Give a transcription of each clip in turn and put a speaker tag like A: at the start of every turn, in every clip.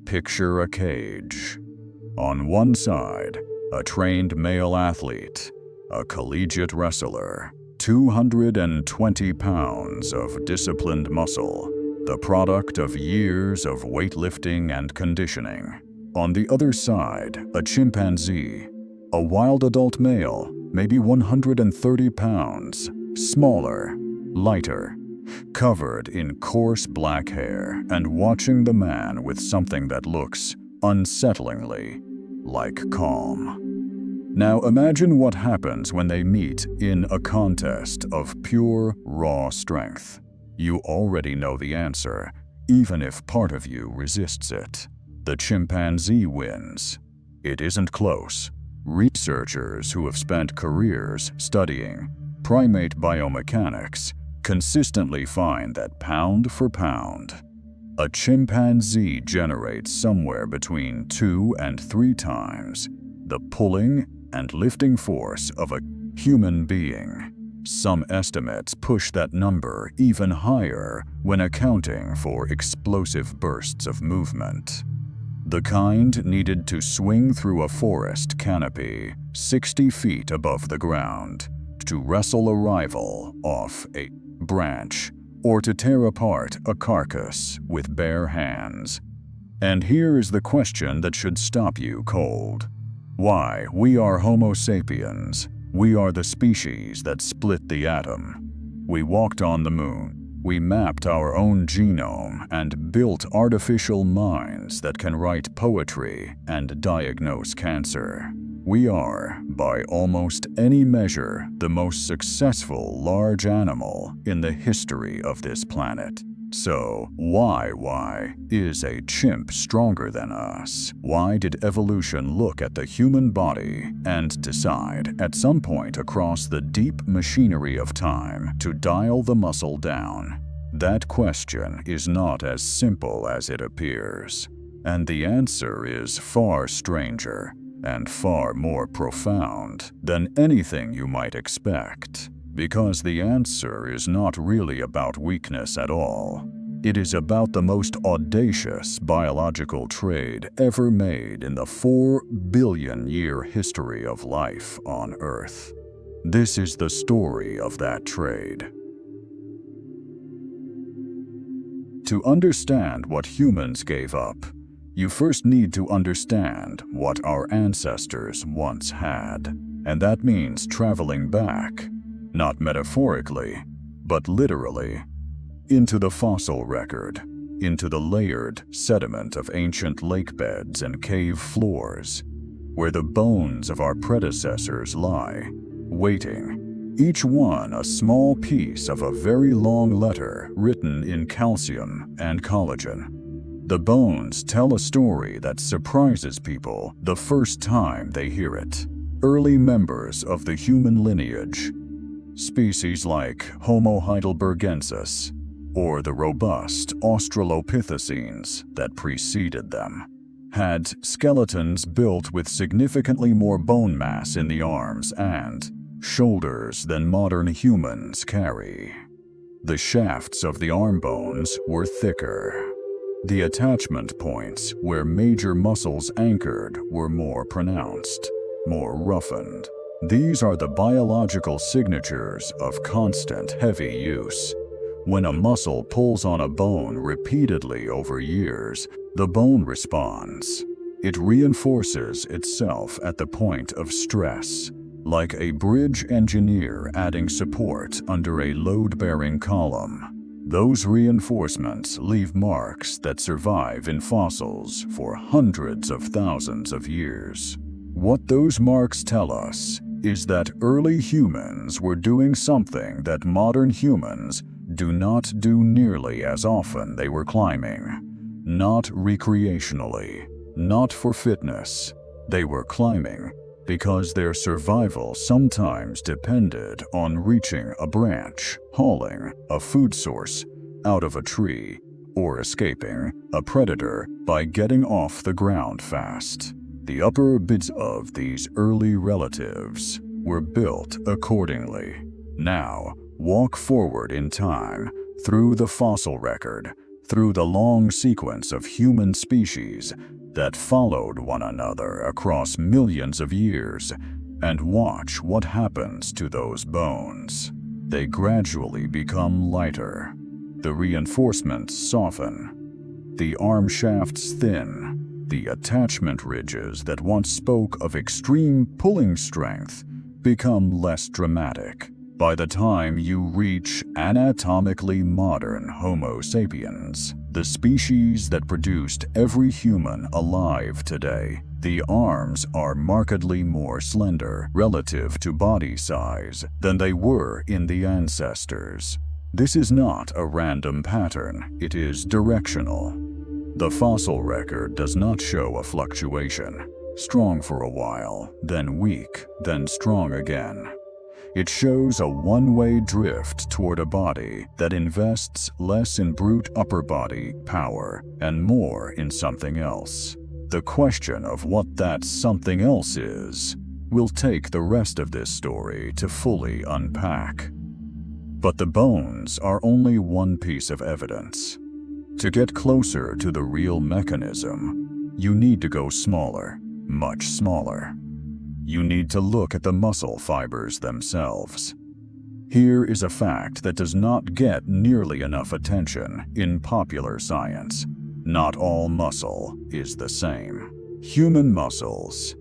A: Picture a cage. On one side, a trained male athlete, a collegiate wrestler, 220 pounds of disciplined muscle, the product of years of weightlifting and conditioning. On the other side, a chimpanzee, a wild adult male, maybe 130 pounds, smaller, lighter, covered in coarse black hair and watching the man with something that looks unsettlingly like calm. Now imagine what happens when they meet in a contest of pure, raw strength. You already know the answer, even if part of you resists it. The chimpanzee wins. It isn't close. Researchers who have spent careers studying primate biomechanics consistently find that pound for pound, a chimpanzee generates somewhere between 2 and 3 times the pulling and lifting force of a human being. Some estimates push that number even higher when accounting for explosive bursts of movement. The kind needed to swing through a forest canopy 60 feet above the ground, to wrestle a rival off a branch, or to tear apart a carcass with bare hands. And here is the question that should stop you cold. Why, we are Homo sapiens. We are the species that split the atom. We walked on the moon. We mapped our own genome and built artificial minds that can write poetry and diagnose cancer. We are, by almost any measure, the most successful large animal in the history of this planet. So, why is a chimp stronger than us? Why did evolution look at the human body and decide, at some point across the deep machinery of time, to dial the muscle down? That question is not as simple as it appears. And the answer is far stranger and far more profound than anything you might expect. Because the answer is not really about weakness at all. It is about the most audacious biological trade ever made in the 4 billion-year history of life on Earth. This is the story of that trade. To understand what humans gave up, you first need to understand what our ancestors once had. And that means traveling back, not metaphorically, but literally, into the fossil record, into the layered sediment of ancient lake beds and cave floors, where the bones of our predecessors lie, waiting, each one a small piece of a very long letter written in calcium and collagen. The bones tell a story that surprises people the first time they hear it. Early members of the human lineage, species like Homo heidelbergensis, or the robust Australopithecines that preceded them, had skeletons built with significantly more bone mass in the arms and shoulders than modern humans carry. The shafts of the arm bones were thicker. The attachment points where major muscles anchored were more pronounced, more roughened. These are the biological signatures of constant heavy use. When a muscle pulls on a bone repeatedly over years, the bone responds. It reinforces itself at the point of stress, like a bridge engineer adding support under a load-bearing column. Those reinforcements leave marks that survive in fossils for hundreds of thousands of years. What those marks tell us is that early humans were doing something that modern humans do not do nearly as often. They were climbing. Not recreationally, not for fitness. They were climbing because their survival sometimes depended on reaching a branch, hauling a food source out of a tree, or escaping a predator by getting off the ground fast. The upper bits of these early relatives were built accordingly. Now, walk forward in time through the fossil record, through the long sequence of human species that followed one another across millions of years, and watch what happens to those bones. They gradually become lighter. The reinforcements soften. The arm shafts thin. The attachment ridges that once spoke of extreme pulling strength become less dramatic. By the time you reach anatomically modern Homo sapiens, the species that produced every human alive today, the arms are markedly more slender relative to body size than they were in the ancestors. This is not a random pattern, it is directional. The fossil record does not show a fluctuation. Strong for a while, then weak, then strong again. It shows a one-way drift toward a body that invests less in brute upper body power and more in something else. The question of what that something else is will take the rest of this story to fully unpack. But the bones are only one piece of evidence. To get closer to the real mechanism, you need to go smaller, much smaller. You need to look at the muscle fibers themselves. Here is a fact that does not get nearly enough attention in popular science. Not all muscle is the same. Human muscles,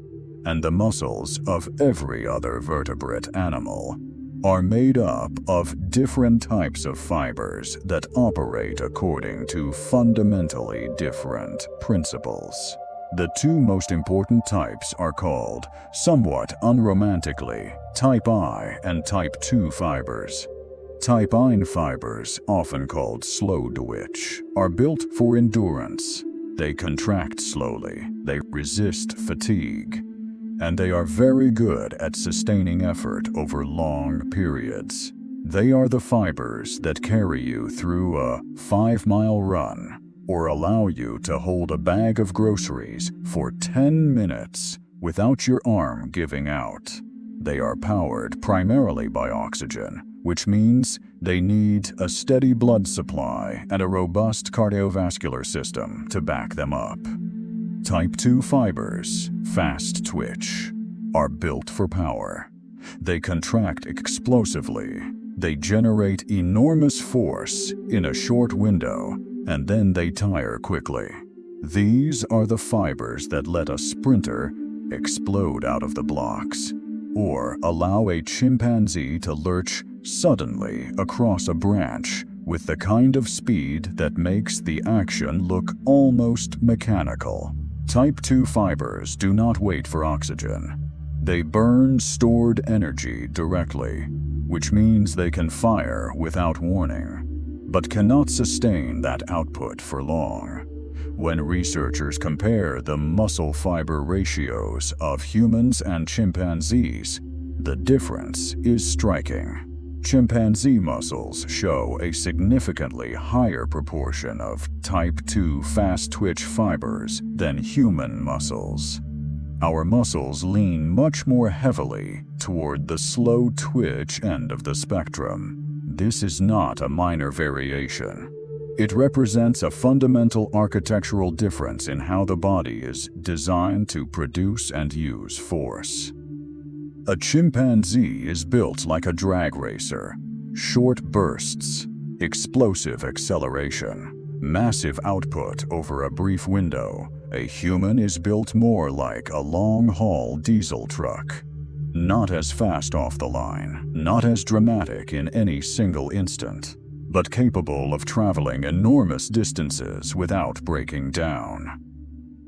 A: and the muscles of every other vertebrate animal, are made up of different types of fibers that operate according to fundamentally different principles. The two most important types are called, somewhat unromantically, type I and type II fibers. Type I fibers, often called slow twitch, are built for endurance. They contract slowly, they resist fatigue, and they are very good at sustaining effort over long periods. They are the fibers that carry you through a 5-mile run, or allow you to hold a bag of groceries for 10 minutes without your arm giving out. They are powered primarily by oxygen, which means they need a steady blood supply and a robust cardiovascular system to back them up. Type II fibers, fast twitch, are built for power. They contract explosively. They generate enormous force in a short window, and then they tire quickly. These are the fibers that let a sprinter explode out of the blocks, or allow a chimpanzee to lurch suddenly across a branch with the kind of speed that makes the action look almost mechanical. Type II fibers do not wait for oxygen. They burn stored energy directly, which means they can fire without warning, but cannot sustain that output for long. When researchers compare the muscle fiber ratios of humans and chimpanzees, the difference is striking. Chimpanzee muscles show a significantly higher proportion of type II fast-twitch fibers than human muscles. Our muscles lean much more heavily toward the slow-twitch end of the spectrum. This is not a minor variation. It represents a fundamental architectural difference in how the body is designed to produce and use force. A chimpanzee is built like a drag racer. Short bursts, explosive acceleration, massive output over a brief window. A human is built more like a long-haul diesel truck. Not as fast off the line, not as dramatic in any single instant, but capable of traveling enormous distances without breaking down.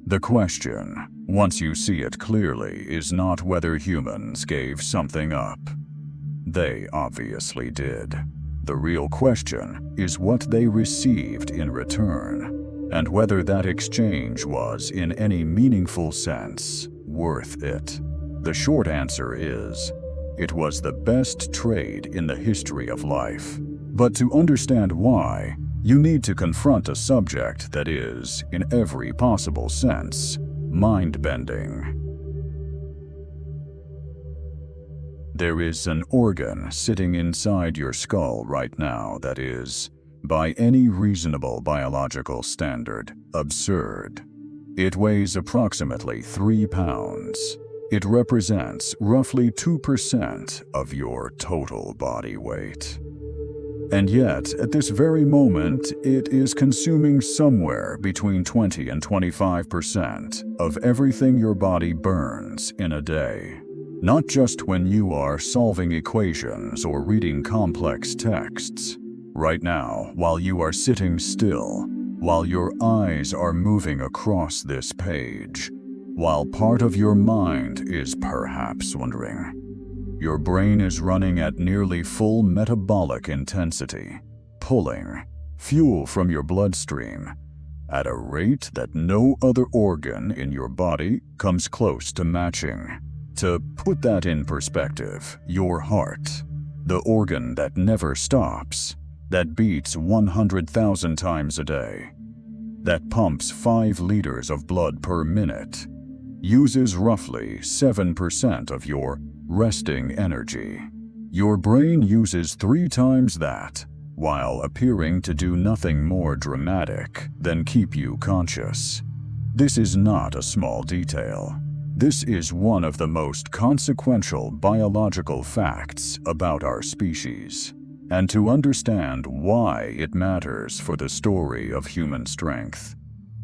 A: The question, once you see it clearly, is not whether humans gave something up. They obviously did. The real question is what they received in return, and whether that exchange was, in any meaningful sense, worth it. The short answer is, it was the best trade in the history of life. But to understand why, you need to confront a subject that is, in every possible sense, mind-bending. There is an organ sitting inside your skull right now that is By any reasonable biological standard, absurd. It weighs approximately 3 pounds. It represents roughly 2% of your total body weight. And yet, at this very moment, it is consuming somewhere between 20 and 25% of everything your body burns in a day. Not just when you are solving equations or reading complex texts. Right now, while you are sitting still, while your eyes are moving across this page, while part of your mind is perhaps wondering, your brain is running at nearly full metabolic intensity, pulling fuel from your bloodstream at a rate that no other organ in your body comes close to matching. To put that in perspective, your heart, the organ that never stops, that beats 100,000 times a day, that pumps 5 liters of blood per minute, uses roughly 7% of your resting energy. Your brain uses 3 times that, while appearing to do nothing more dramatic than keep you conscious. This is not a small detail. This is one of the most consequential biological facts about our species. And to understand why it matters for the story of human strength,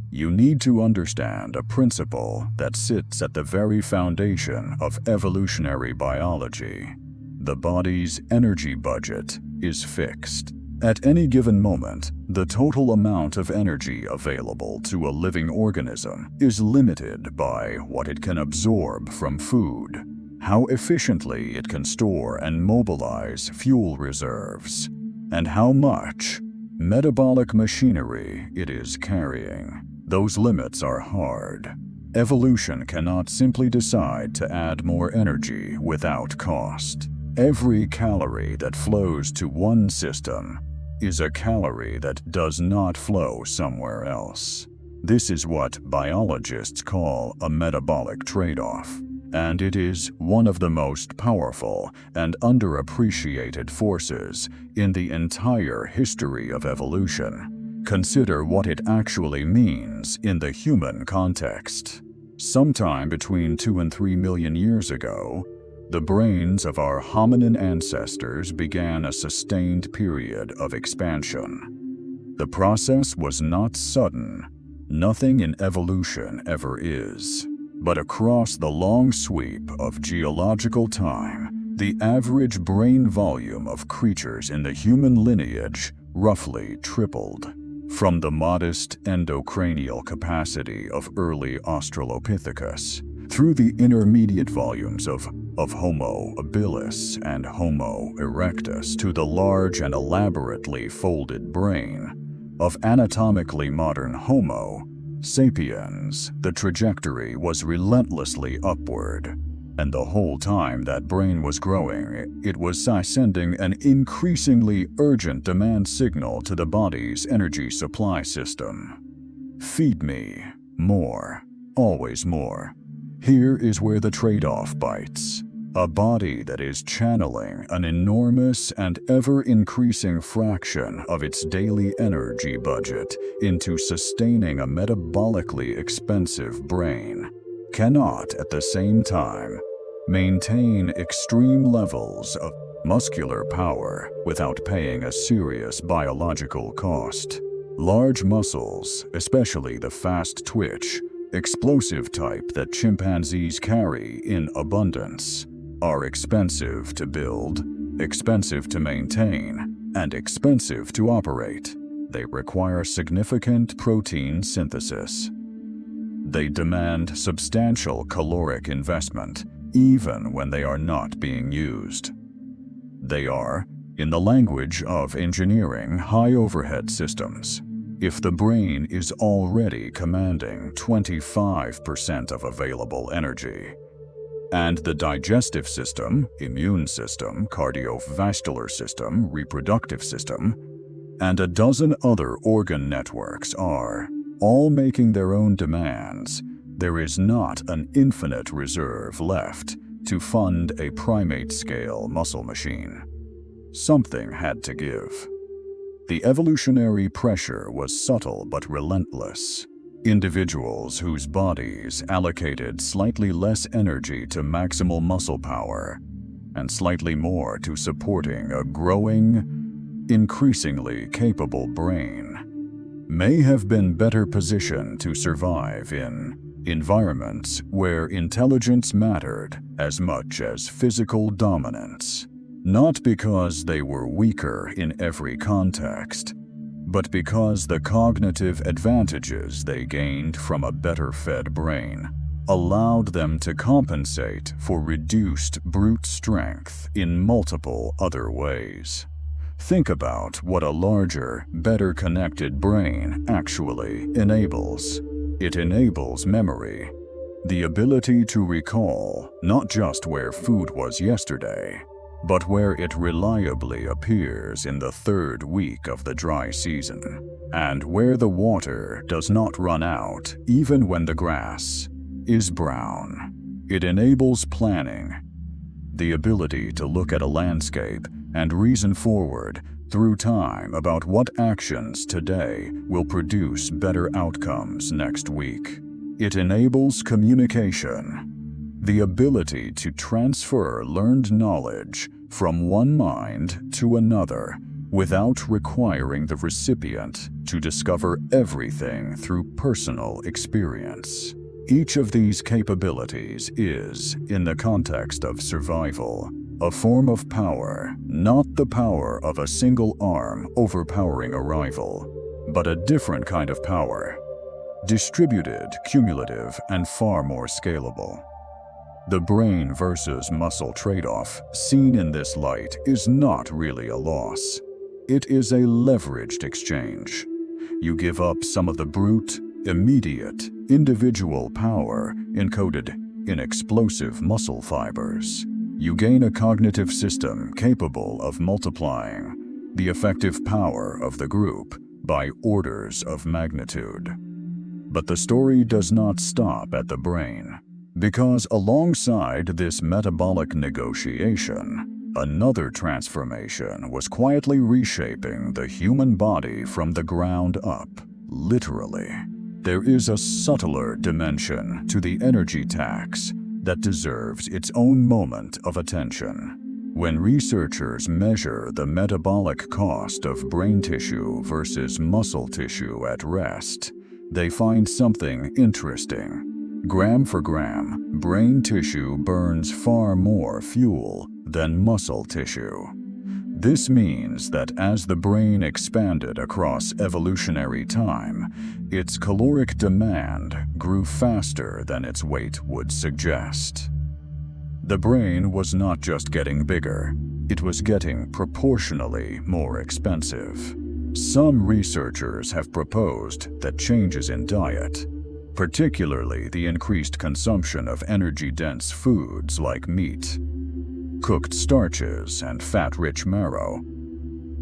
A: you need to understand a principle that sits at the very foundation of evolutionary biology. The body's energy budget is fixed. At any given moment, the total amount of energy available to a living organism is limited by what it can absorb from food, how efficiently it can store and mobilize fuel reserves, and how much metabolic machinery it is carrying. Those limits are hard. Evolution cannot simply decide to add more energy without cost. Every calorie that flows to one system is a calorie that does not flow somewhere else. This is what biologists call a metabolic trade-off, and it is one of the most powerful and underappreciated forces in the entire history of evolution. Consider what it actually means in the human context. Sometime between 2 and 3 million years ago, the brains of our hominin ancestors began a sustained period of expansion. The process was not sudden. Nothing in evolution ever is. But across the long sweep of geological time, the average brain volume of creatures in the human lineage roughly tripled. From the modest endocranial capacity of early Australopithecus, through the intermediate volumes of Homo habilis and Homo erectus, to the large and elaborately folded brain of anatomically modern Homo sapiens, the trajectory was relentlessly upward. And the whole time that brain was growing, it was sending an increasingly urgent demand signal to the body's energy supply system. Feed me more, always more. Here is where the trade-off bites. A body that is channeling an enormous and ever-increasing fraction of its daily energy budget into sustaining a metabolically expensive brain cannot at the same time maintain extreme levels of muscular power without paying a serious biological cost. Large muscles, especially the fast-twitch, explosive type that chimpanzees carry in abundance, are expensive to build, expensive to maintain, and expensive to operate. They require significant protein synthesis. They demand substantial caloric investment, even when they are not being used. They are, in the language of engineering, high-overhead systems. If the brain is already commanding 25% of available energy, and the digestive system, immune system, cardiovascular system, reproductive system, and a dozen other organ networks are all making their own demands, there is not an infinite reserve left to fund a primate-scale muscle machine. Something had to give. The evolutionary pressure was subtle but relentless. Individuals whose bodies allocated slightly less energy to maximal muscle power and slightly more to supporting a growing, increasingly capable brain may have been better positioned to survive in environments where intelligence mattered as much as physical dominance. Not because they were weaker in every context, but because the cognitive advantages they gained from a better-fed brain allowed them to compensate for reduced brute strength in multiple other ways. Think about what a larger, better-connected brain actually enables. It enables memory, the ability to recall not just where food was yesterday, but where it reliably appears in the third week of the dry season, and where the water does not run out even when the grass is brown. It enables planning, the ability to look at a landscape and reason forward through time about what actions today will produce better outcomes next week. It enables communication, the ability to transfer learned knowledge from one mind to another without requiring the recipient to discover everything through personal experience. Each of these capabilities is, in the context of survival, a form of power, not the power of a single arm overpowering a rival, but a different kind of power, distributed, cumulative, and far more scalable. The brain versus muscle trade-off seen in this light is not really a loss. It is a leveraged exchange. You give up some of the brute, immediate, individual power encoded in explosive muscle fibers. You gain a cognitive system capable of multiplying the effective power of the group by orders of magnitude. But the story does not stop at the brain. Because alongside this metabolic negotiation, another transformation was quietly reshaping the human body from the ground up, literally. There is a subtler dimension to the energy tax that deserves its own moment of attention. When researchers measure the metabolic cost of brain tissue versus muscle tissue at rest, they find something interesting. Gram for gram, brain tissue burns far more fuel than muscle tissue. This means that as the brain expanded across evolutionary time, its caloric demand grew faster than its weight would suggest. The brain was not just getting bigger, it was getting proportionally more expensive. Some researchers have proposed that changes in diet, particularly the increased consumption of energy-dense foods like meat, cooked starches, and fat-rich marrow,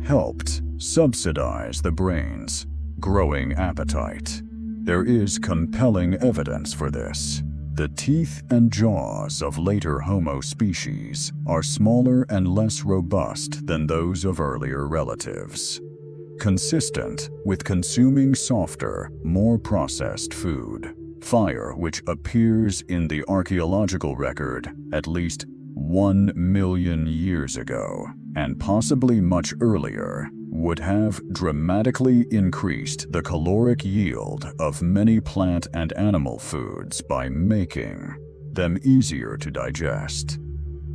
A: helped subsidize the brain's growing appetite. There is compelling evidence for this. The teeth and jaws of later Homo species are smaller and less robust than those of earlier relatives, consistent with consuming softer, more processed food. Fire, which appears in the archaeological record at least 1 million years ago, and possibly much earlier, would have dramatically increased the caloric yield of many plant and animal foods by making them easier to digest.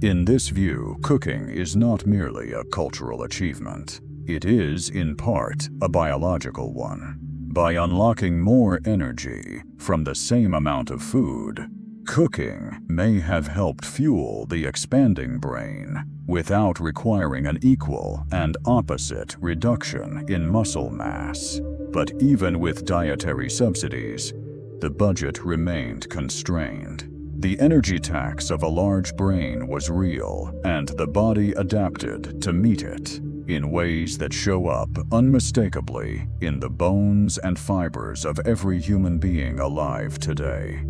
A: In this view, cooking is not merely a cultural achievement. It is, in part, a biological one. By unlocking more energy from the same amount of food, cooking may have helped fuel the expanding brain without requiring an equal and opposite reduction in muscle mass. But even with dietary subsidies, the budget remained constrained. The energy tax of a large brain was real, and the body adapted to meet it in ways that show up unmistakably in the bones and fibers of every human being alive today.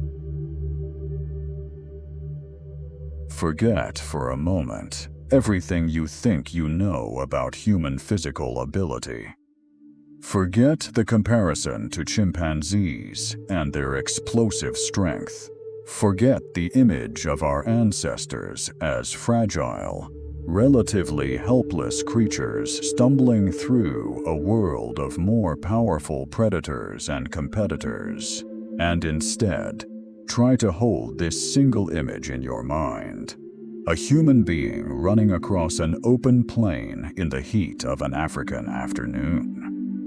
A: Forget for a moment everything you think you know about human physical ability. Forget the comparison to chimpanzees and their explosive strength. Forget the image of our ancestors as fragile, relatively helpless creatures stumbling through a world of more powerful predators and competitors, and instead, try to hold this single image in your mind. A human being running across an open plain in the heat of an African afternoon.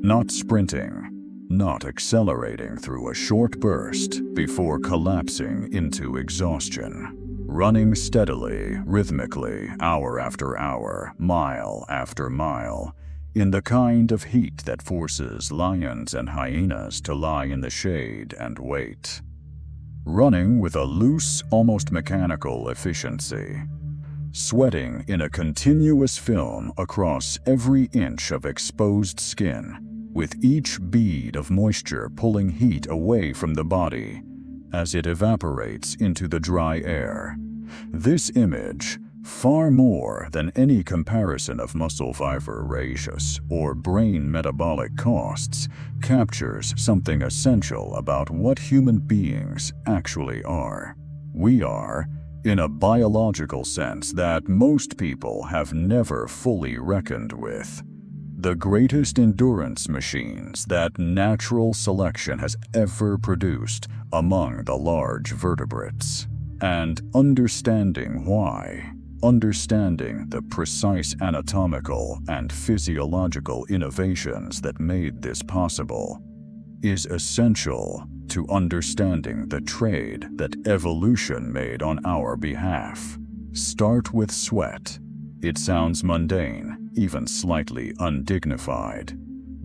A: Not sprinting, not accelerating through a short burst before collapsing into exhaustion. Running steadily, rhythmically, hour after hour, mile after mile, in the kind of heat that forces lions and hyenas to lie in the shade and wait. Running with a loose, almost mechanical efficiency. Sweating in a continuous film across every inch of exposed skin, with each bead of moisture pulling heat away from the body as it evaporates into the dry air. This image, far more than any comparison of muscle fiber ratios or brain metabolic costs, captures something essential about what human beings actually are. We are, in a biological sense that most people have never fully reckoned with, the greatest endurance machines that natural selection has ever produced among the large vertebrates. And understanding why, understanding the precise anatomical and physiological innovations that made this possible, is essential to understanding the trade that evolution made on our behalf. Start with sweat. It sounds mundane, even slightly undignified.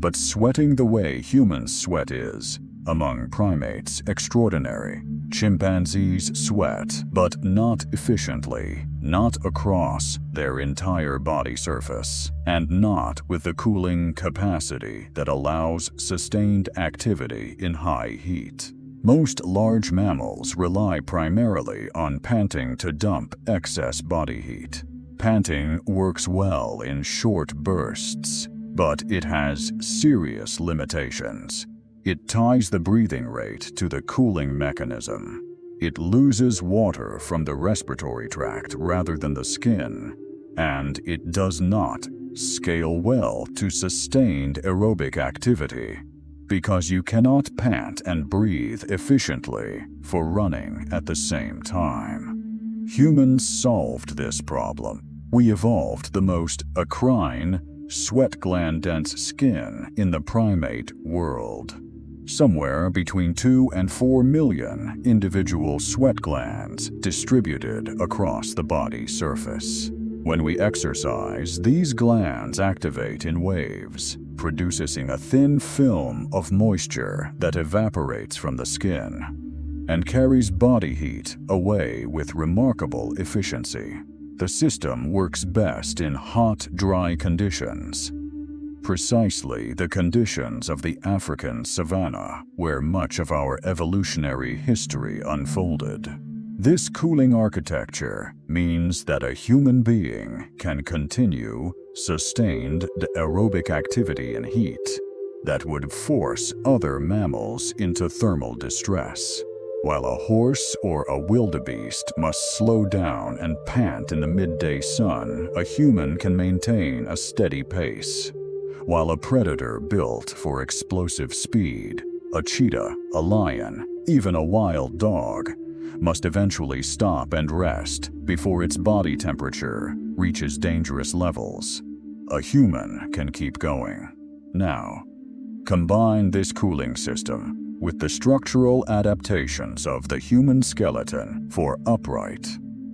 A: But sweating the way humans sweat is, among primates, extraordinary. Chimpanzees sweat, but not efficiently, not across their entire body surface, and not with the cooling capacity that allows sustained activity in high heat. Most large mammals rely primarily on panting to dump excess body heat. Panting works well in short bursts, but it has serious limitations. It ties the breathing rate to the cooling mechanism. It loses water from the respiratory tract rather than the skin, and it does not scale well to sustained aerobic activity, because you cannot pant and breathe efficiently for running at the same time. Humans solved this problem. We evolved the most acrine, sweat gland-dense skin in the primate world. Somewhere between 2 and 4 million individual sweat glands distributed across the body surface. When we exercise, these glands activate in waves, producing a thin film of moisture that evaporates from the skin and carries body heat away with remarkable efficiency. The system works best in hot, dry conditions, precisely the conditions of the African savanna where much of our evolutionary history unfolded. This cooling architecture means that a human being can continue sustained aerobic activity in heat that would force other mammals into thermal distress. While a horse or a wildebeest must slow down and pant in the midday sun, a human can maintain a steady pace. While a predator built for explosive speed, a cheetah, a lion, even a wild dog, must eventually stop and rest before its body temperature reaches dangerous levels. A human can keep going. Now, combine this cooling system with the structural adaptations of the human skeleton for upright,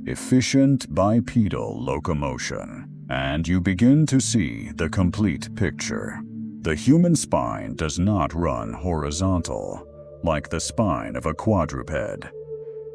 A: efficient bipedal locomotion, and you begin to see the complete picture. The human spine does not run horizontal, like the spine of a quadruped.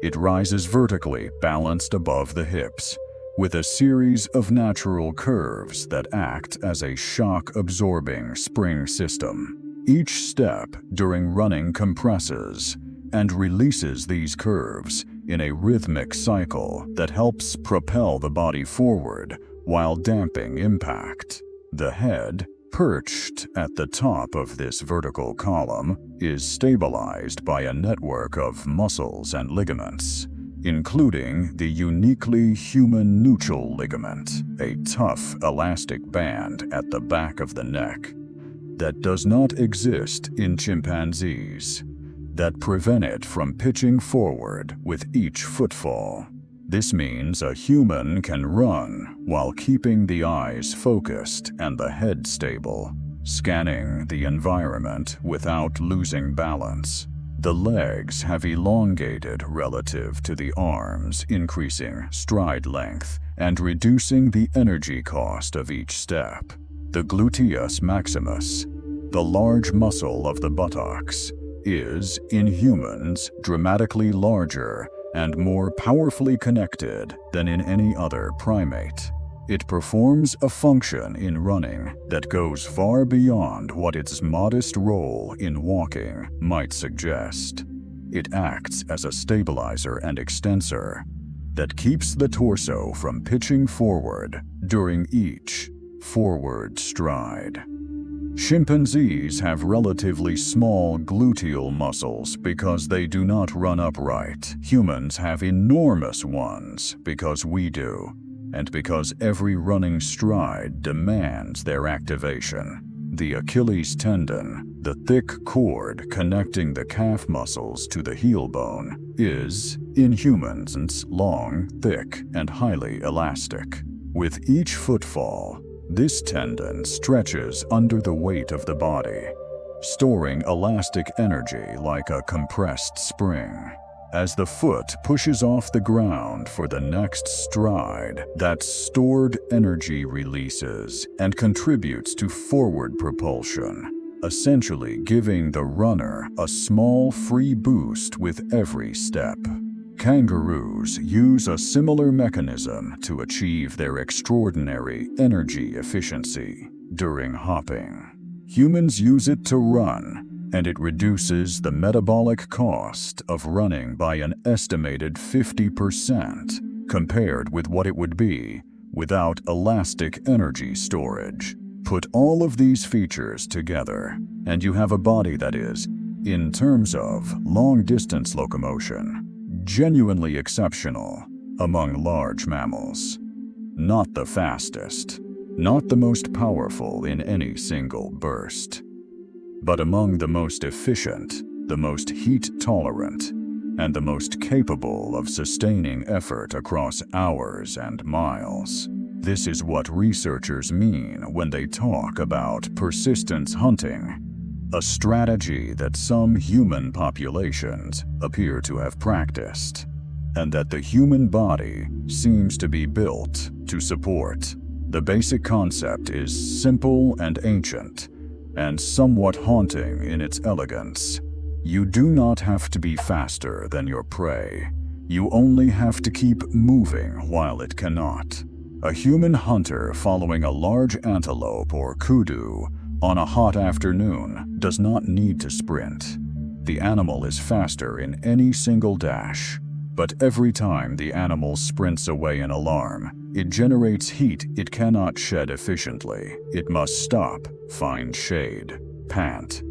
A: It rises vertically, balanced above the hips, with a series of natural curves that act as a shock-absorbing spring system. Each step during running compresses and releases these curves in a rhythmic cycle that helps propel the body forward while damping impact. The head, perched at the top of this vertical column, is stabilized by a network of muscles and ligaments, including the uniquely human nuchal ligament, a tough elastic band at the back of the neck that does not exist in chimpanzees, that prevent it from pitching forward with each footfall. This means a human can run while keeping the eyes focused and the head stable, scanning the environment without losing balance. The legs have elongated relative to the arms, increasing stride length and reducing the energy cost of each step. The gluteus maximus, the large muscle of the buttocks, is, in humans, dramatically larger and more powerfully connected than in any other primate. It performs a function in running that goes far beyond what its modest role in walking might suggest. It acts as a stabilizer and extensor that keeps the torso from pitching forward during each forward stride. Chimpanzees have relatively small gluteal muscles because they do not run upright. Humans have enormous ones because we do, and because every running stride demands their activation. The Achilles tendon, the thick cord connecting the calf muscles to the heel bone, is, in humans, long, thick, and highly elastic. With each footfall, this tendon stretches under the weight of the body, storing elastic energy like a compressed spring. As the foot pushes off the ground for the next stride, that stored energy releases and contributes to forward propulsion, essentially giving the runner a small free boost with every step. Kangaroos use a similar mechanism to achieve their extraordinary energy efficiency during hopping. Humans use it to run, and it reduces the metabolic cost of running by an estimated 50% compared with what it would be without elastic energy storage. Put all of these features together, and you have a body that is, in terms of long-distance locomotion, genuinely exceptional among large mammals. Not the fastest, not the most powerful in any single burst, but among the most efficient, the most heat-tolerant, and the most capable of sustaining effort across hours and miles. This is what researchers mean when they talk about persistence hunting, a strategy that some human populations appear to have practiced, and that the human body seems to be built to support. The basic concept is simple and ancient, and somewhat haunting in its elegance. You do not have to be faster than your prey. You only have to keep moving while it cannot. A human hunter following a large antelope or kudu on a hot afternoon does not need to sprint. The animal is faster in any single dash, but every time the animal sprints away in alarm, it generates heat it cannot shed efficiently. It must stop, find shade, pant.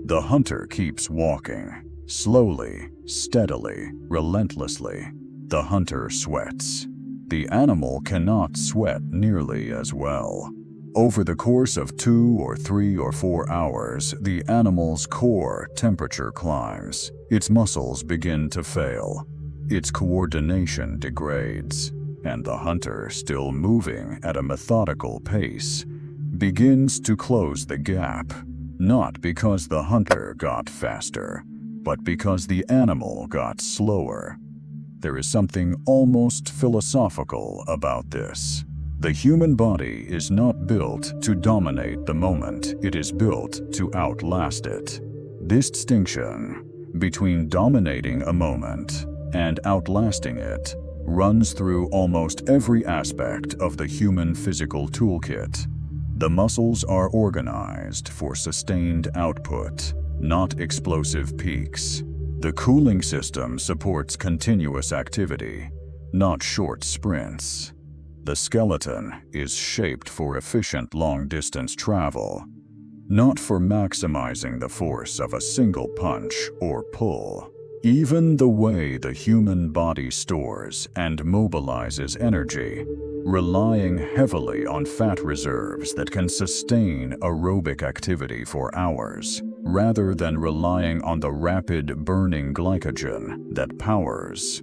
A: The hunter keeps walking, slowly, steadily, relentlessly. The hunter sweats. The animal cannot sweat nearly as well. Over the course of 2 or 3 or 4 hours, the animal's core temperature climbs. Its muscles begin to fail. Its coordination degrades, and the hunter, still moving at a methodical pace, begins to close the gap, not because the hunter got faster, but because the animal got slower. There is something almost philosophical about this. The human body is not built to dominate the moment, it is built to outlast it. This distinction between dominating a moment and outlasting it runs through almost every aspect of the human physical toolkit. The muscles are organized for sustained output, not explosive peaks. The cooling system supports continuous activity, not short sprints. The skeleton is shaped for efficient long-distance travel, not for maximizing the force of a single punch or pull. Even the way the human body stores and mobilizes energy, relying heavily on fat reserves that can sustain aerobic activity for hours, rather than relying on the rapid burning glycogen that powers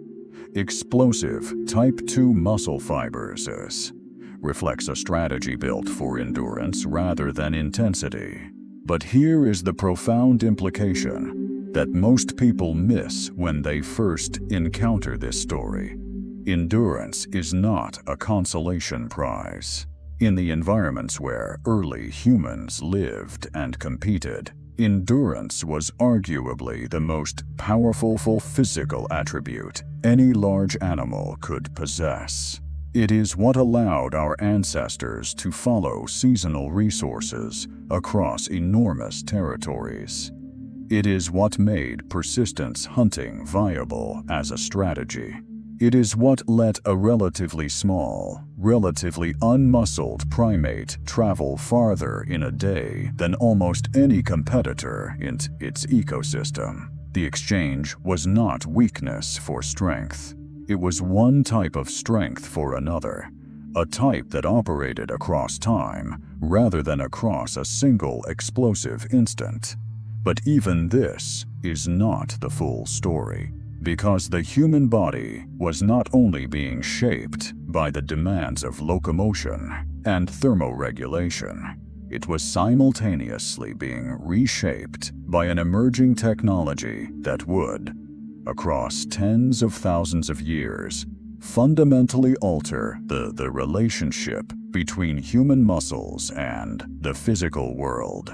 A: explosive type 2 muscle fibers, reflects a strategy built for endurance rather than intensity. But here is the profound implication that most people miss when they first encounter this story. Endurance is not a consolation prize. In the environments where early humans lived and competed, endurance was arguably the most powerful physical attribute any large animal could possess. It is what allowed our ancestors to follow seasonal resources across enormous territories. It is what made persistence hunting viable as a strategy. It is what let a relatively small, relatively unmuscled primate travel farther in a day than almost any competitor in its ecosystem. The exchange was not weakness for strength. It was one type of strength for another, a type that operated across time rather than across a single explosive instant. But even this is not the full story, because the human body was not only being shaped by the demands of locomotion and thermoregulation, it was simultaneously being reshaped by an emerging technology that would, across tens of thousands of years, fundamentally alter the relationship between human muscles and the physical world.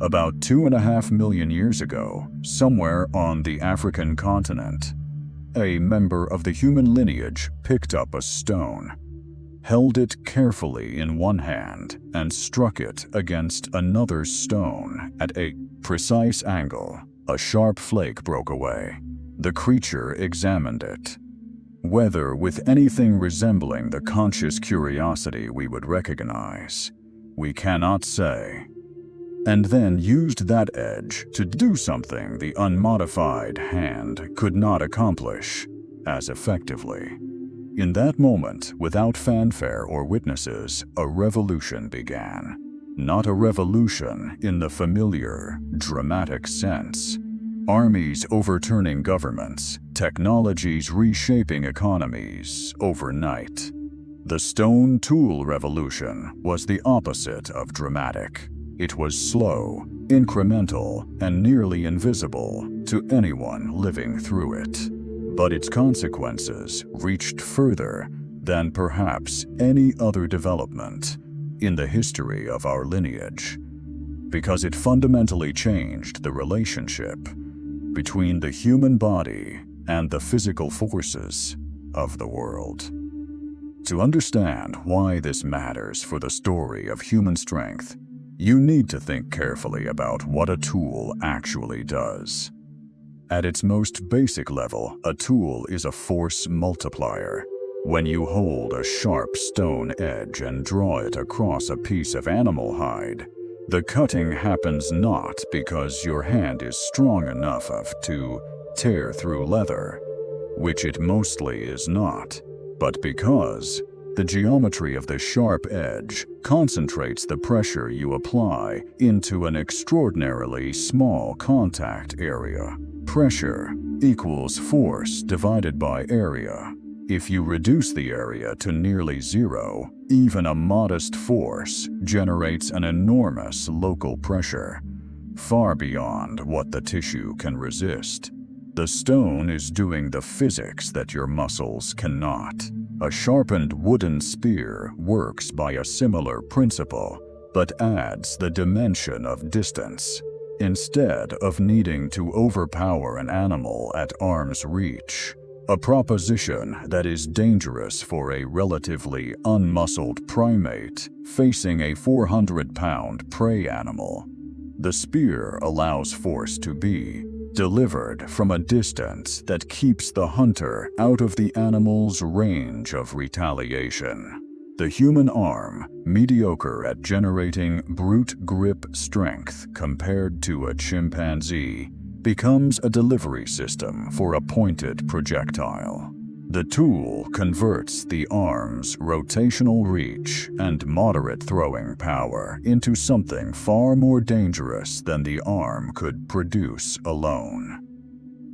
A: About 2.5 million years ago, somewhere on the African continent, a member of the human lineage picked up a stone, held it carefully in one hand, and struck it against another stone at a precise angle. A sharp flake broke away. The creature examined it, whether with anything resembling the conscious curiosity we would recognize, we cannot say, and then used that edge to do something the unmodified hand could not accomplish as effectively. In that moment, without fanfare or witnesses, a revolution began. Not a revolution in the familiar, dramatic sense. Armies overturning governments, technologies reshaping economies overnight. The stone tool revolution was the opposite of dramatic. It was slow, incremental, and nearly invisible to anyone living through it. But its consequences reached further than perhaps any other development in the history of our lineage, because it fundamentally changed the relationship between the human body and the physical forces of the world. To understand why this matters for the story of human strength, you need to think carefully about what a tool actually does. At its most basic level, a tool is a force multiplier. When you hold a sharp stone edge and draw it across a piece of animal hide, the cutting happens not because your hand is strong enough to tear through leather, which it mostly is not, but because the geometry of the sharp edge concentrates the pressure you apply into an extraordinarily small contact area. Pressure equals force divided by area. If you reduce the area to nearly zero, even a modest force generates an enormous local pressure, far beyond what the tissue can resist. The stone is doing the physics that your muscles cannot. A sharpened wooden spear works by a similar principle, but adds the dimension of distance. Instead of needing to overpower an animal at arm's reach, a proposition that is dangerous for a relatively unmuscled primate facing a 400-pound prey animal. The spear allows force to be delivered from a distance that keeps the hunter out of the animal's range of retaliation. The human arm, mediocre at generating brute grip strength compared to a chimpanzee, becomes a delivery system for a pointed projectile. The tool converts the arm's rotational reach and moderate throwing power into something far more dangerous than the arm could produce alone.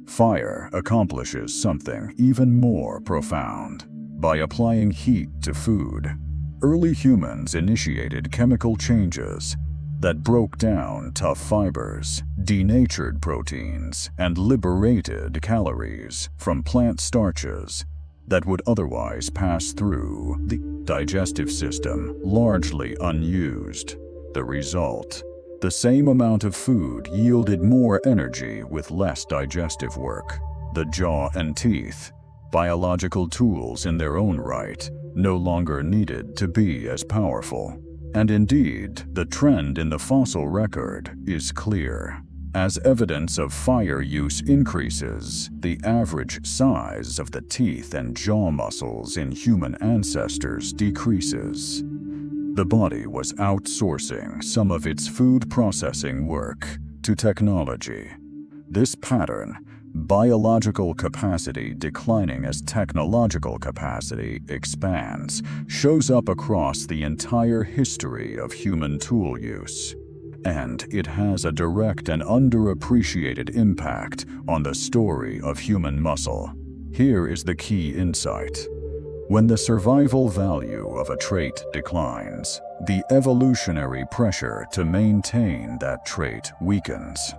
A: Fire accomplishes something even more profound. By applying heat to food, early humans initiated chemical changes that broke down tough fibers, denatured proteins, and liberated calories from plant starches that would otherwise pass through the digestive system largely unused. The result: the same amount of food yielded more energy with less digestive work. The jaw and teeth, biological tools in their own right, no longer needed to be as powerful. And indeed, the trend in the fossil record is clear. As evidence of fire use increases, the average size of the teeth and jaw muscles in human ancestors decreases. The body was outsourcing some of its food processing work to technology. This pattern, biological capacity declining as technological capacity expands, shows up across the entire history of human tool use. And it has a direct and underappreciated impact on the story of human muscle. Here is the key insight. When the survival value of a trait declines, the evolutionary pressure to maintain that trait weakens.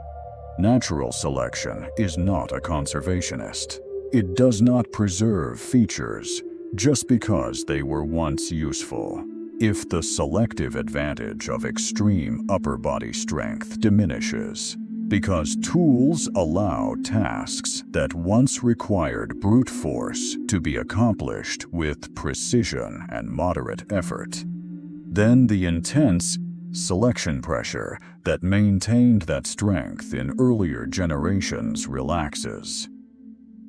A: Natural selection is not a conservationist. It does not preserve features just because they were once useful. If the selective advantage of extreme upper body strength diminishes, because tools allow tasks that once required brute force to be accomplished with precision and moderate effort, then the intense selection pressure that maintained that strength in earlier generations relaxes.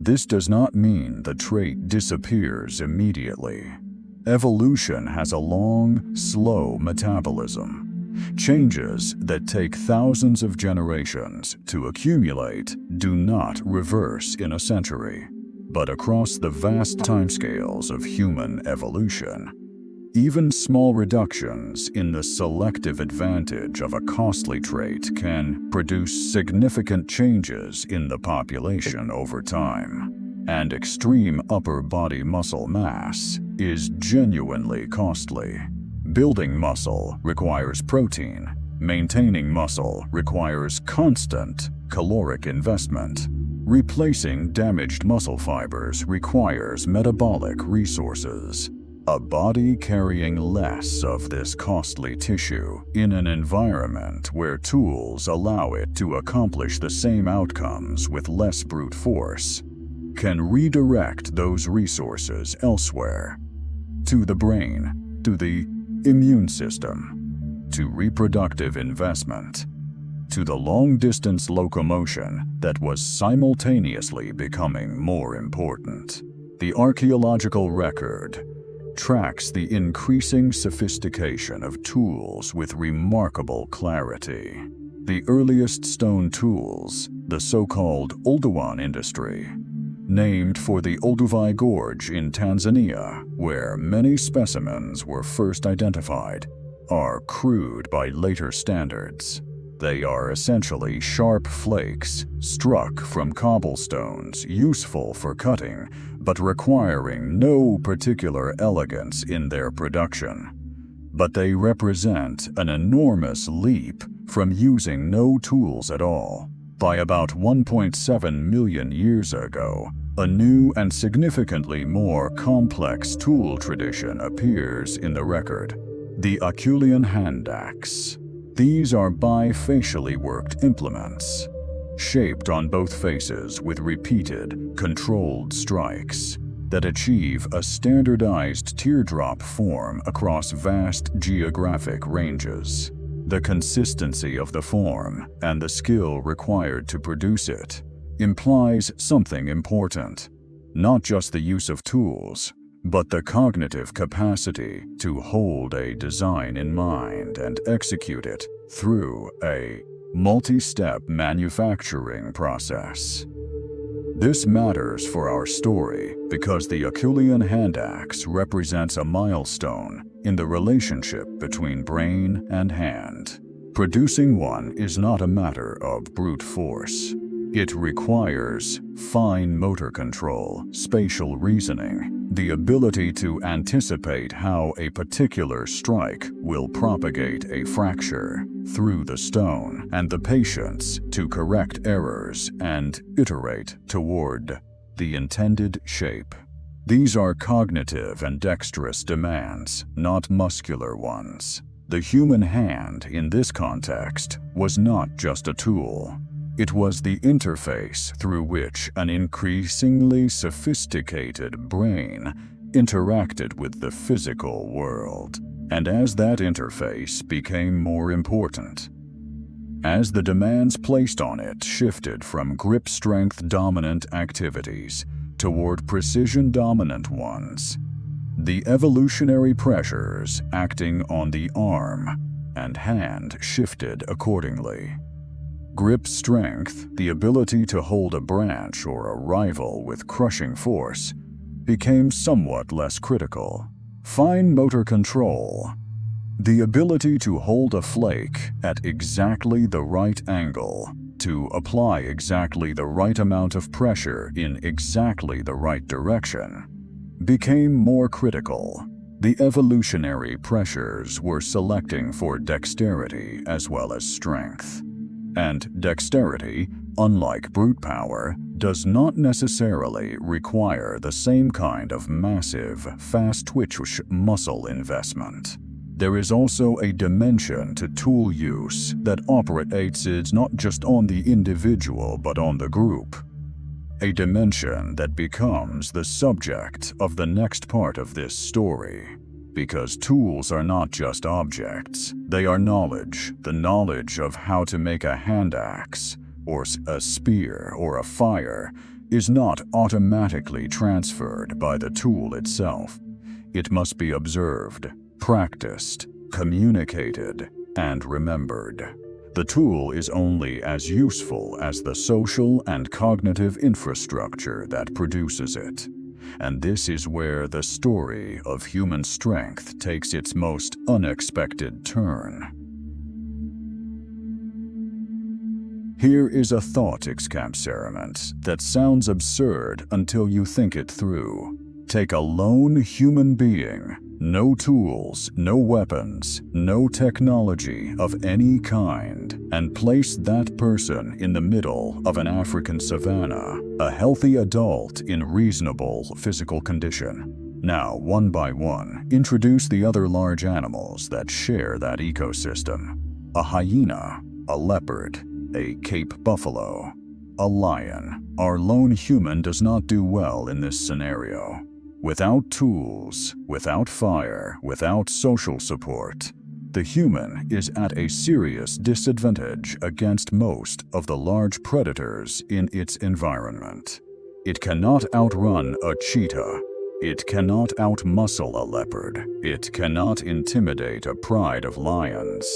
A: This does not mean the trait disappears immediately. Evolution has a long, slow metabolism. Changes that take thousands of generations to accumulate do not reverse in a century. But across the vast timescales of human evolution, even small reductions in the selective advantage of a costly trait can produce significant changes in the population over time. And extreme upper body muscle mass is genuinely costly. Building muscle requires protein. Maintaining muscle requires constant caloric investment. Replacing damaged muscle fibers requires metabolic resources. A body carrying less of this costly tissue in an environment where tools allow it to accomplish the same outcomes with less brute force can redirect those resources elsewhere, to the brain, to the immune system, to reproductive investment, to the long-distance locomotion that was simultaneously becoming more important. The archaeological record tracks the increasing sophistication of tools with remarkable clarity. The earliest stone tools, the so-called Oldowan industry, named for the Olduvai Gorge in Tanzania, where many specimens were first identified, are crude by later standards. They are essentially sharp flakes struck from cobblestones, useful for cutting, but requiring no particular elegance in their production. But they represent an enormous leap from using no tools at all. By about 1.7 million years ago, a new and significantly more complex tool tradition appears in the record: the Acheulean hand axe. These are bifacially worked implements, shaped on both faces with repeated, controlled strikes that achieve a standardized teardrop form across vast geographic ranges. The consistency of the form and the skill required to produce it implies something important: not just the use of tools, but the cognitive capacity to hold a design in mind and execute it through a multi-step manufacturing process. This matters for our story because the Acheulean hand axe represents a milestone in the relationship between brain and hand. Producing one is not a matter of brute force. It requires fine motor control, spatial reasoning, the ability to anticipate how a particular strike will propagate a fracture through the stone, and the patience to correct errors and iterate toward the intended shape. These are cognitive and dexterous demands, not muscular ones. The human hand, in this context, was not just a tool. It was the interface through which an increasingly sophisticated brain interacted with the physical world. And as that interface became more important, as the demands placed on it shifted from grip strength dominant activities toward precision dominant ones, the evolutionary pressures acting on the arm and hand shifted accordingly. Grip strength, the ability to hold a branch or a rival with crushing force, became somewhat less critical. Fine motor control, the ability to hold a flake at exactly the right angle, to apply exactly the right amount of pressure in exactly the right direction, became more critical. The evolutionary pressures were selecting for dexterity as well as strength. And dexterity, unlike brute power, does not necessarily require the same kind of massive, fast-twitch muscle investment. There is also a dimension to tool use that operates not just on the individual but on the group. A dimension that becomes the subject of the next part of this story. Because tools are not just objects, they are knowledge. The knowledge of how to make a hand axe, or a spear, or a fire is not automatically transferred by the tool itself. It must be observed, practiced, communicated, and remembered. The tool is only as useful as the social and cognitive infrastructure that produces it. And this is where the story of human strength takes its most unexpected turn. Here is a thought experiment that sounds absurd until you think it through. Take a lone human being, no tools, no weapons, no technology of any kind, and place that person in the middle of an African savanna, a healthy adult in reasonable physical condition. Now, one by one, introduce the other large animals that share that ecosystem. A hyena, a leopard, a Cape buffalo, a lion. Our lone human does not do well in this scenario. Without tools, without fire, without social support, the human is at a serious disadvantage against most of the large predators in its environment. It cannot outrun a cheetah. It cannot outmuscle a leopard. It cannot intimidate a pride of lions.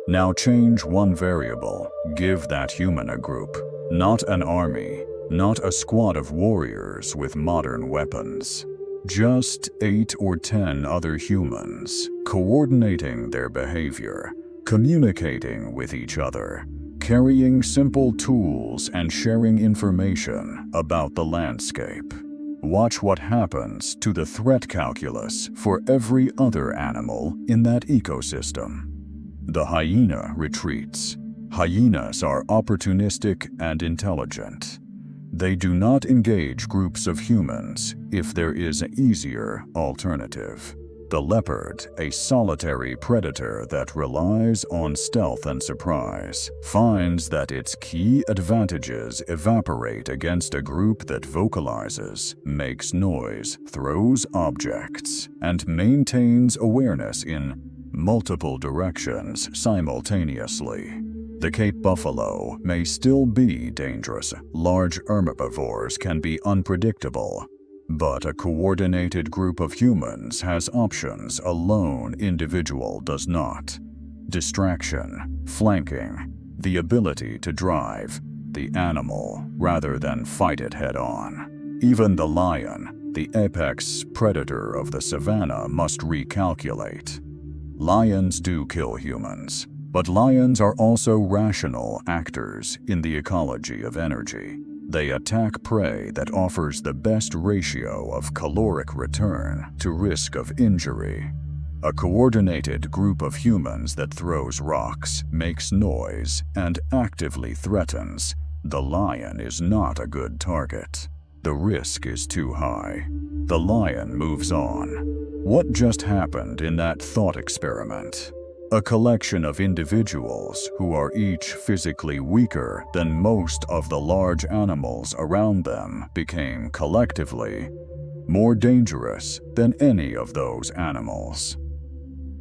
A: Now change one variable. Give that human a group, not an army, not a squad of warriors with modern weapons. Just 8 or 10 other humans, coordinating their behavior, communicating with each other, carrying simple tools and sharing information about the landscape. Watch what happens to the threat calculus for every other animal in that ecosystem. The hyena retreats. Hyenas are opportunistic and intelligent. They do not engage groups of humans if there is an easier alternative. The leopard, a solitary predator that relies on stealth and surprise, finds that its key advantages evaporate against a group that vocalizes, makes noise, throws objects, and maintains awareness in multiple directions simultaneously. The Cape buffalo may still be dangerous. Large herbivores can be unpredictable. But a coordinated group of humans has options a lone individual does not. Distraction, flanking, the ability to drive the animal rather than fight it head-on. Even the lion, the apex predator of the savannah, must recalculate. Lions do kill humans, but lions are also rational actors in the ecology of energy. They attack prey that offers the best ratio of caloric return to risk of injury. A coordinated group of humans that throws rocks, makes noise, and actively threatens the lion is not a good target. The risk is too high. The lion moves on. What just happened in that thought experiment? A collection of individuals who are each physically weaker than most of the large animals around them became collectively more dangerous than any of those animals.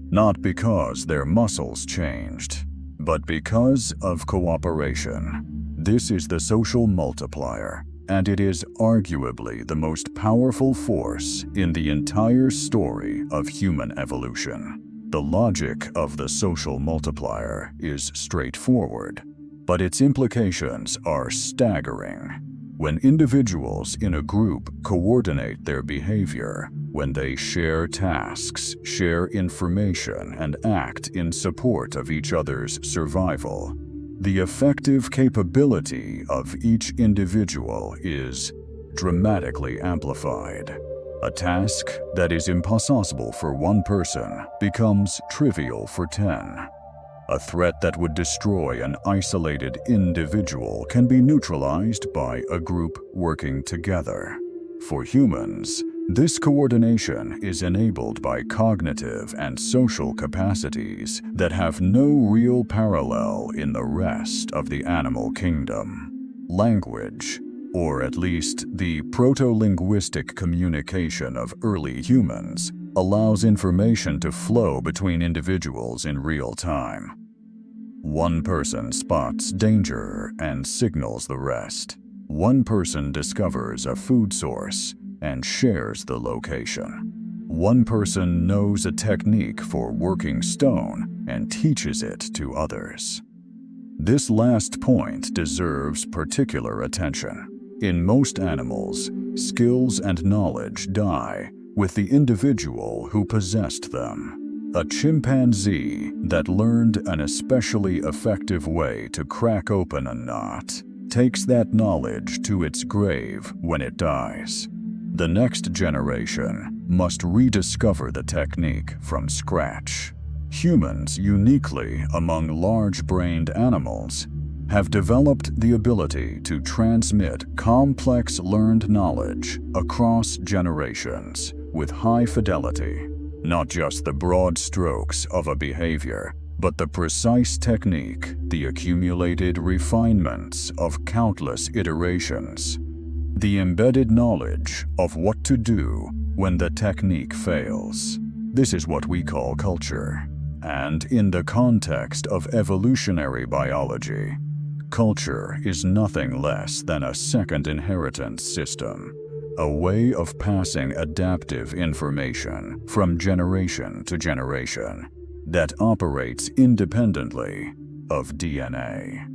A: Not because their muscles changed, but because of cooperation. This is the social multiplier, and it is arguably the most powerful force in the entire story of human evolution. The logic of the social multiplier is straightforward, but its implications are staggering. When individuals in a group coordinate their behavior, when they share tasks, share information, and act in support of each other's survival, the effective capability of each individual is dramatically amplified. A task that is impossible for one person becomes trivial for 10. A threat that would destroy an isolated individual can be neutralized by a group working together. For humans, this coordination is enabled by cognitive and social capacities that have no real parallel in the rest of the animal kingdom. Language, or at least the proto-linguistic communication of early humans, allows information to flow between individuals in real time. One person spots danger and signals the rest. One person discovers a food source and shares the location. One person knows a technique for working stone and teaches it to others. This last point deserves particular attention. In most animals, skills and knowledge die with the individual who possessed them. A chimpanzee that learned an especially effective way to crack open a knot takes that knowledge to its grave when it dies. The next generation must rediscover the technique from scratch. Humans, uniquely among large-brained animals, have developed the ability to transmit complex learned knowledge across generations with high fidelity. Not just the broad strokes of a behavior, but the precise technique, the accumulated refinements of countless iterations. The embedded knowledge of what to do when the technique fails. This is what we call culture. And in the context of evolutionary biology, culture is nothing less than a second inheritance system, a way of passing adaptive information from generation to generation that operates independently of DNA.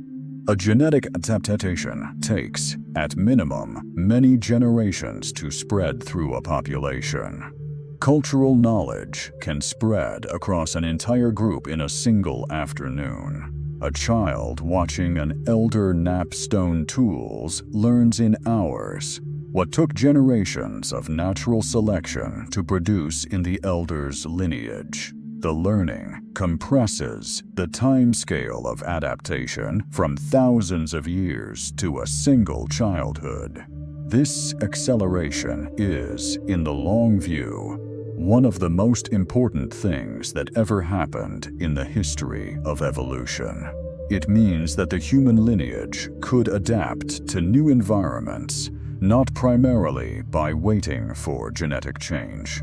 A: A genetic adaptation takes, at minimum, many generations to spread through a population. Cultural knowledge can spread across an entire group in a single afternoon. A child watching an elder nap stone tools learns in hours what took generations of natural selection to produce in the elder's lineage. The learning compresses the timescale of adaptation from thousands of years to a single childhood. This acceleration is, in the long view, one of the most important things that ever happened in the history of evolution. It means that the human lineage could adapt to new environments, not primarily by waiting for genetic change,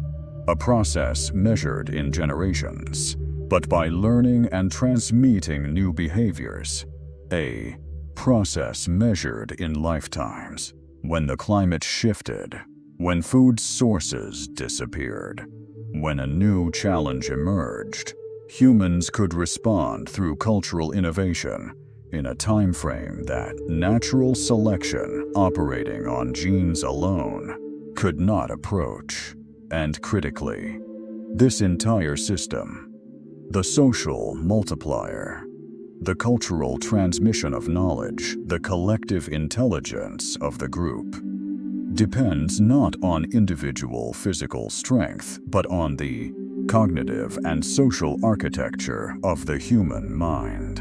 A: a process measured in generations, but by learning and transmitting new behaviors, a process measured in lifetimes. When the climate shifted, When food sources disappeared, when a new challenge emerged, humans could respond through cultural innovation in a time frame that natural selection operating on genes alone could not approach. And critically, this entire system, the social multiplier, the cultural transmission of knowledge, the collective intelligence of the group, depends not on individual physical strength, but on the cognitive and social architecture of the human mind.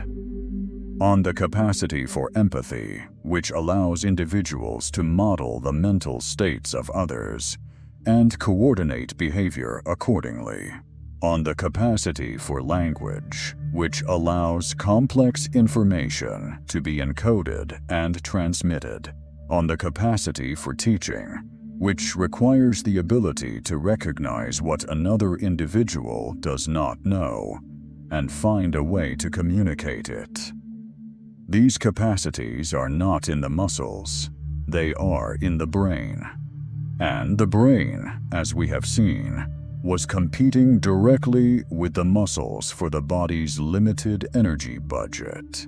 A: On the capacity for empathy, which allows individuals to model the mental states of others and coordinate behavior accordingly. On the capacity for language, which allows complex information to be encoded and transmitted. On the capacity for teaching, which requires the ability to recognize what another individual does not know and find a way to communicate it. These capacities are not in the muscles, they are in the brain. And the brain, as we have seen, was competing directly with the muscles for the body's limited energy budget.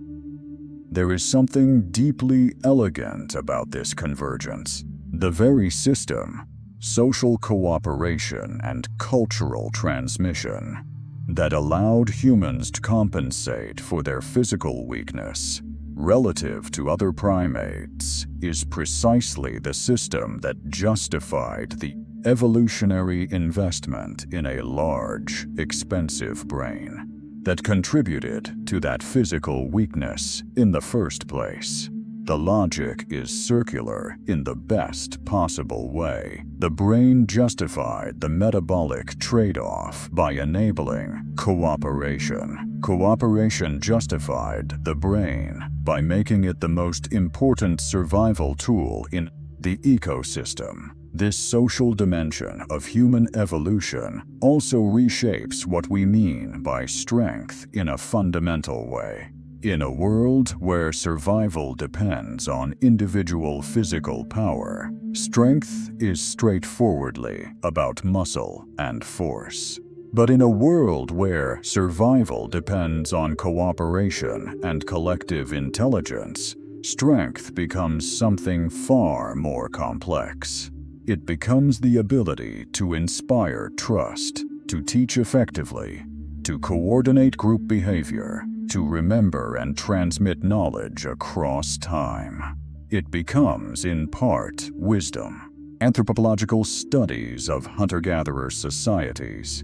A: There is something deeply elegant about this convergence. The very system, social cooperation and cultural transmission, that allowed humans to compensate for their physical weakness relative to other primates, is precisely the system that justified the evolutionary investment in a large, expensive brain that contributed to that physical weakness in the first place. The logic is circular in the best possible way. The brain justified the metabolic trade-off by enabling cooperation. Cooperation justified the brain by making it the most important survival tool in the ecosystem. This social dimension of human evolution also reshapes what we mean by strength in a fundamental way. In a world where survival depends on individual physical power, strength is straightforwardly about muscle and force. But in a world where survival depends on cooperation and collective intelligence, strength becomes something far more complex. It becomes the ability to inspire trust, to teach effectively, to coordinate group behavior, to remember and transmit knowledge across time. It becomes, in part, wisdom. Anthropological studies of hunter-gatherer societies,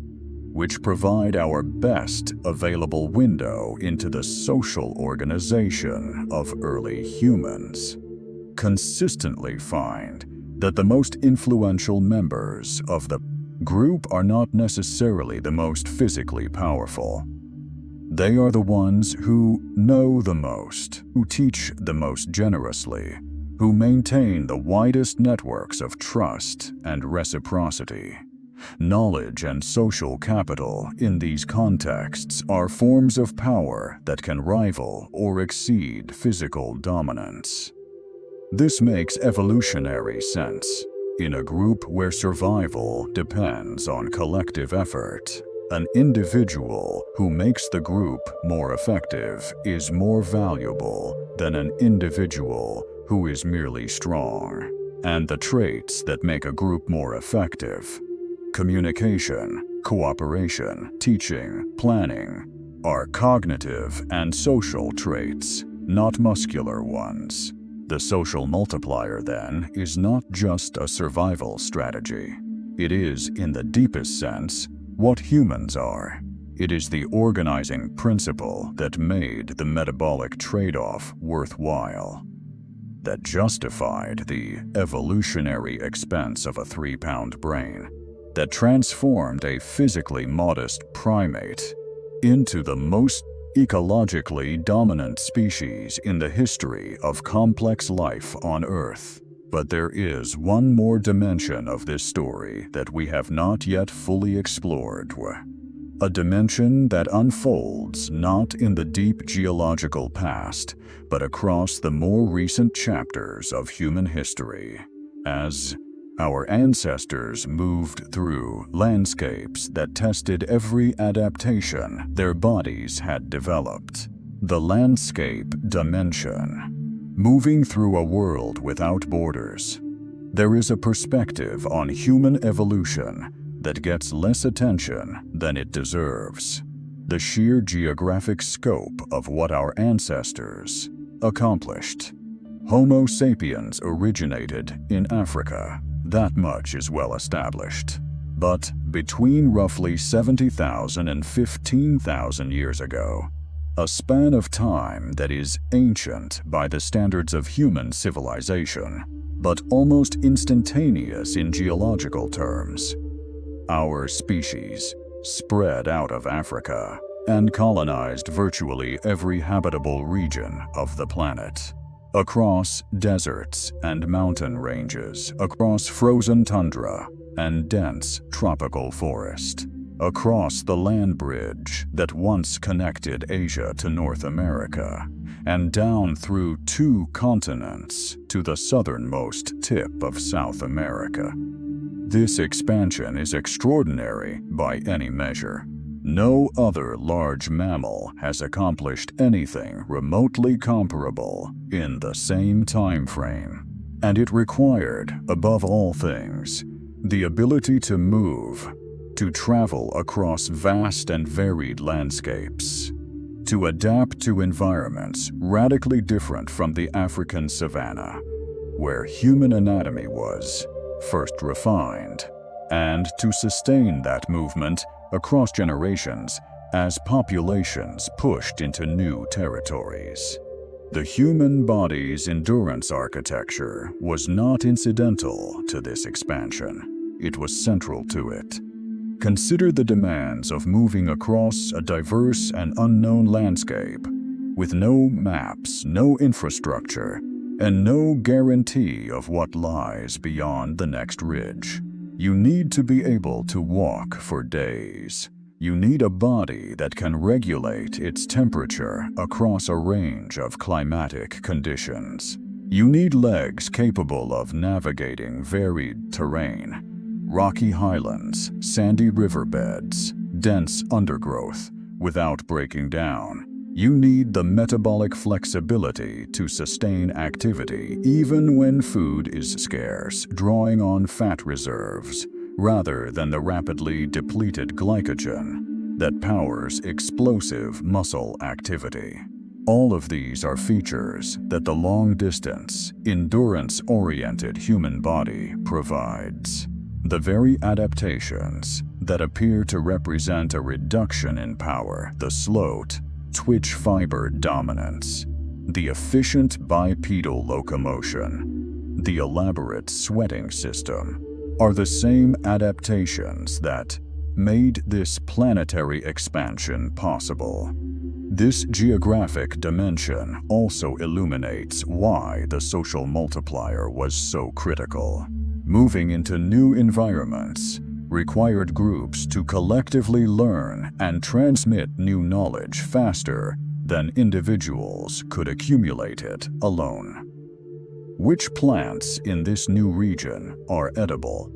A: which provide our best available window into the social organization of early humans, consistently find that the most influential members of the group are not necessarily the most physically powerful. They are the ones who know the most, who teach the most generously, who maintain the widest networks of trust and reciprocity. Knowledge and social capital in these contexts are forms of power that can rival or exceed physical dominance. This makes evolutionary sense. In a group where survival depends on collective effort, an individual who makes the group more effective is more valuable than an individual who is merely strong. And the traits that make a group more effective, communication, cooperation, teaching, planning, are cognitive and social traits, not muscular ones. The social multiplier, then, is not just a survival strategy. It is, in the deepest sense, what humans are. It is the organizing principle that made the metabolic trade-off worthwhile, that justified the evolutionary expense of a 3-pound brain, that transformed a physically modest primate into the most ecologically dominant species in the history of complex life on Earth. But there is one more dimension of this story that we have not yet fully explored. A dimension that unfolds not in the deep geological past, but across the more recent chapters of human history. As Our ancestors moved through landscapes that tested every adaptation their bodies had developed. The landscape dimension. Moving through a world without borders. There is a perspective on human evolution that gets less attention than it deserves. The sheer geographic scope of what our ancestors accomplished. Homo sapiens originated in Africa. That much is well established. But between roughly 70,000 and 15,000 years ago, a span of time that is ancient by the standards of human civilization, but almost instantaneous in geological terms. Our species spread out of Africa and colonized virtually every habitable region of the planet. Across deserts and mountain ranges, across frozen tundra and dense tropical forest, across the land bridge that once connected Asia to North America, and down through 2 continents to the southernmost tip of South America. This expansion is extraordinary by any measure. No other large mammal has accomplished anything remotely comparable in the same time frame, and it required, above all things, the ability to move, to travel across vast and varied landscapes, to adapt to environments radically different from the African savanna, where human anatomy was first refined, and to sustain that movement across generations as populations pushed into new territories. The human body's endurance architecture was not incidental to this expansion. It was central to it. Consider the demands of moving across a diverse and unknown landscape with no maps, no infrastructure, and no guarantee of what lies beyond the next ridge. You need to be able to walk for days. You need a body that can regulate its temperature across a range of climatic conditions. You need legs capable of navigating varied terrain. Rocky highlands, sandy riverbeds, dense undergrowth, without breaking down. You need the metabolic flexibility to sustain activity even when food is scarce, drawing on fat reserves, rather than the rapidly depleted glycogen that powers explosive muscle activity. All of these are features that the long-distance, endurance-oriented human body provides. The very adaptations that appear to represent a reduction in power, the slow twitch fiber dominance, the efficient bipedal locomotion, the elaborate sweating system, are the same adaptations that made this planetary expansion possible. This geographic dimension also illuminates why the social multiplier was so critical. Moving into new environments required groups to collectively learn and transmit new knowledge faster than individuals could accumulate it alone. Which plants in this new region are edible?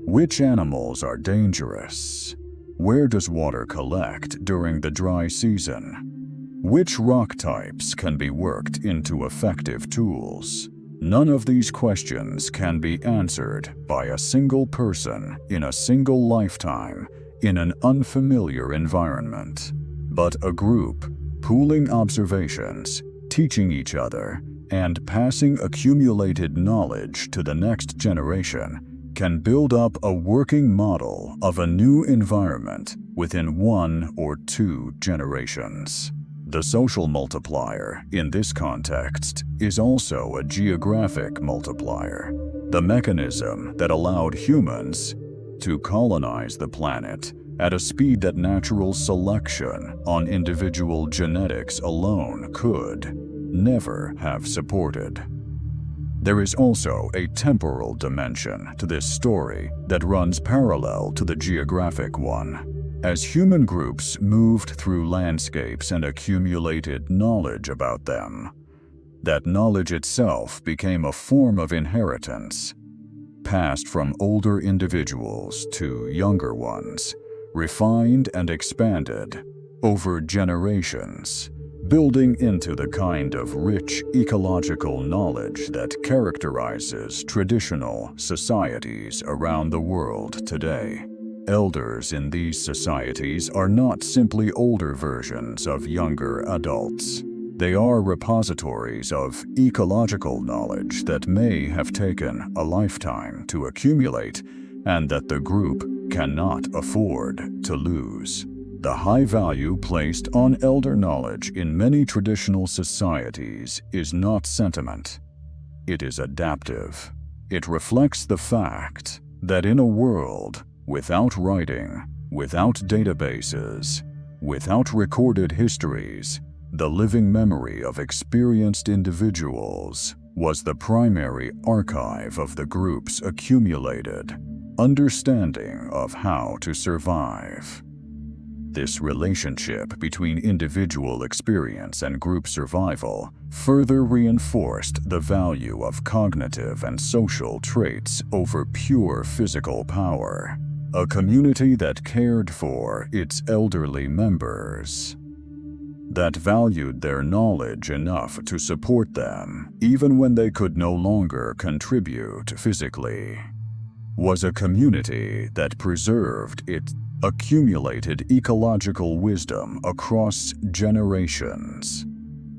A: Which animals are dangerous? Where does water collect during the dry season? Which rock types can be worked into effective tools? None of these questions can be answered by a single person in a single lifetime in an unfamiliar environment. But a group, pooling observations, teaching each other, and passing accumulated knowledge to the next generation, can build up a working model of a new environment within 1 or 2 generations. The social multiplier, in this context, is also a geographic multiplier, the mechanism that allowed humans to colonize the planet at a speed that natural selection on individual genetics alone could never have supported. There is also a temporal dimension to this story that runs parallel to the geographic one. As human groups moved through landscapes and accumulated knowledge about them, that knowledge itself became a form of inheritance. passed from older individuals to younger ones, refined and expanded over generations, building into the kind of rich ecological knowledge that characterizes traditional societies around the world today. Elders in these societies are not simply older versions of younger adults. They are repositories of ecological knowledge that may have taken a lifetime to accumulate and that the group cannot afford to lose. The high value placed on elder knowledge in many traditional societies is not sentiment. It is adaptive. It reflects the fact that in a world without writing, without databases, without recorded histories, the living memory of experienced individuals was the primary archive of the group's accumulated understanding of how to survive. This relationship between individual experience and group survival further reinforced the value of cognitive and social traits over pure physical power. A community that cared for its elderly members, that valued their knowledge enough to support them even when they could no longer contribute physically, was a community that preserved its accumulated ecological wisdom across generations.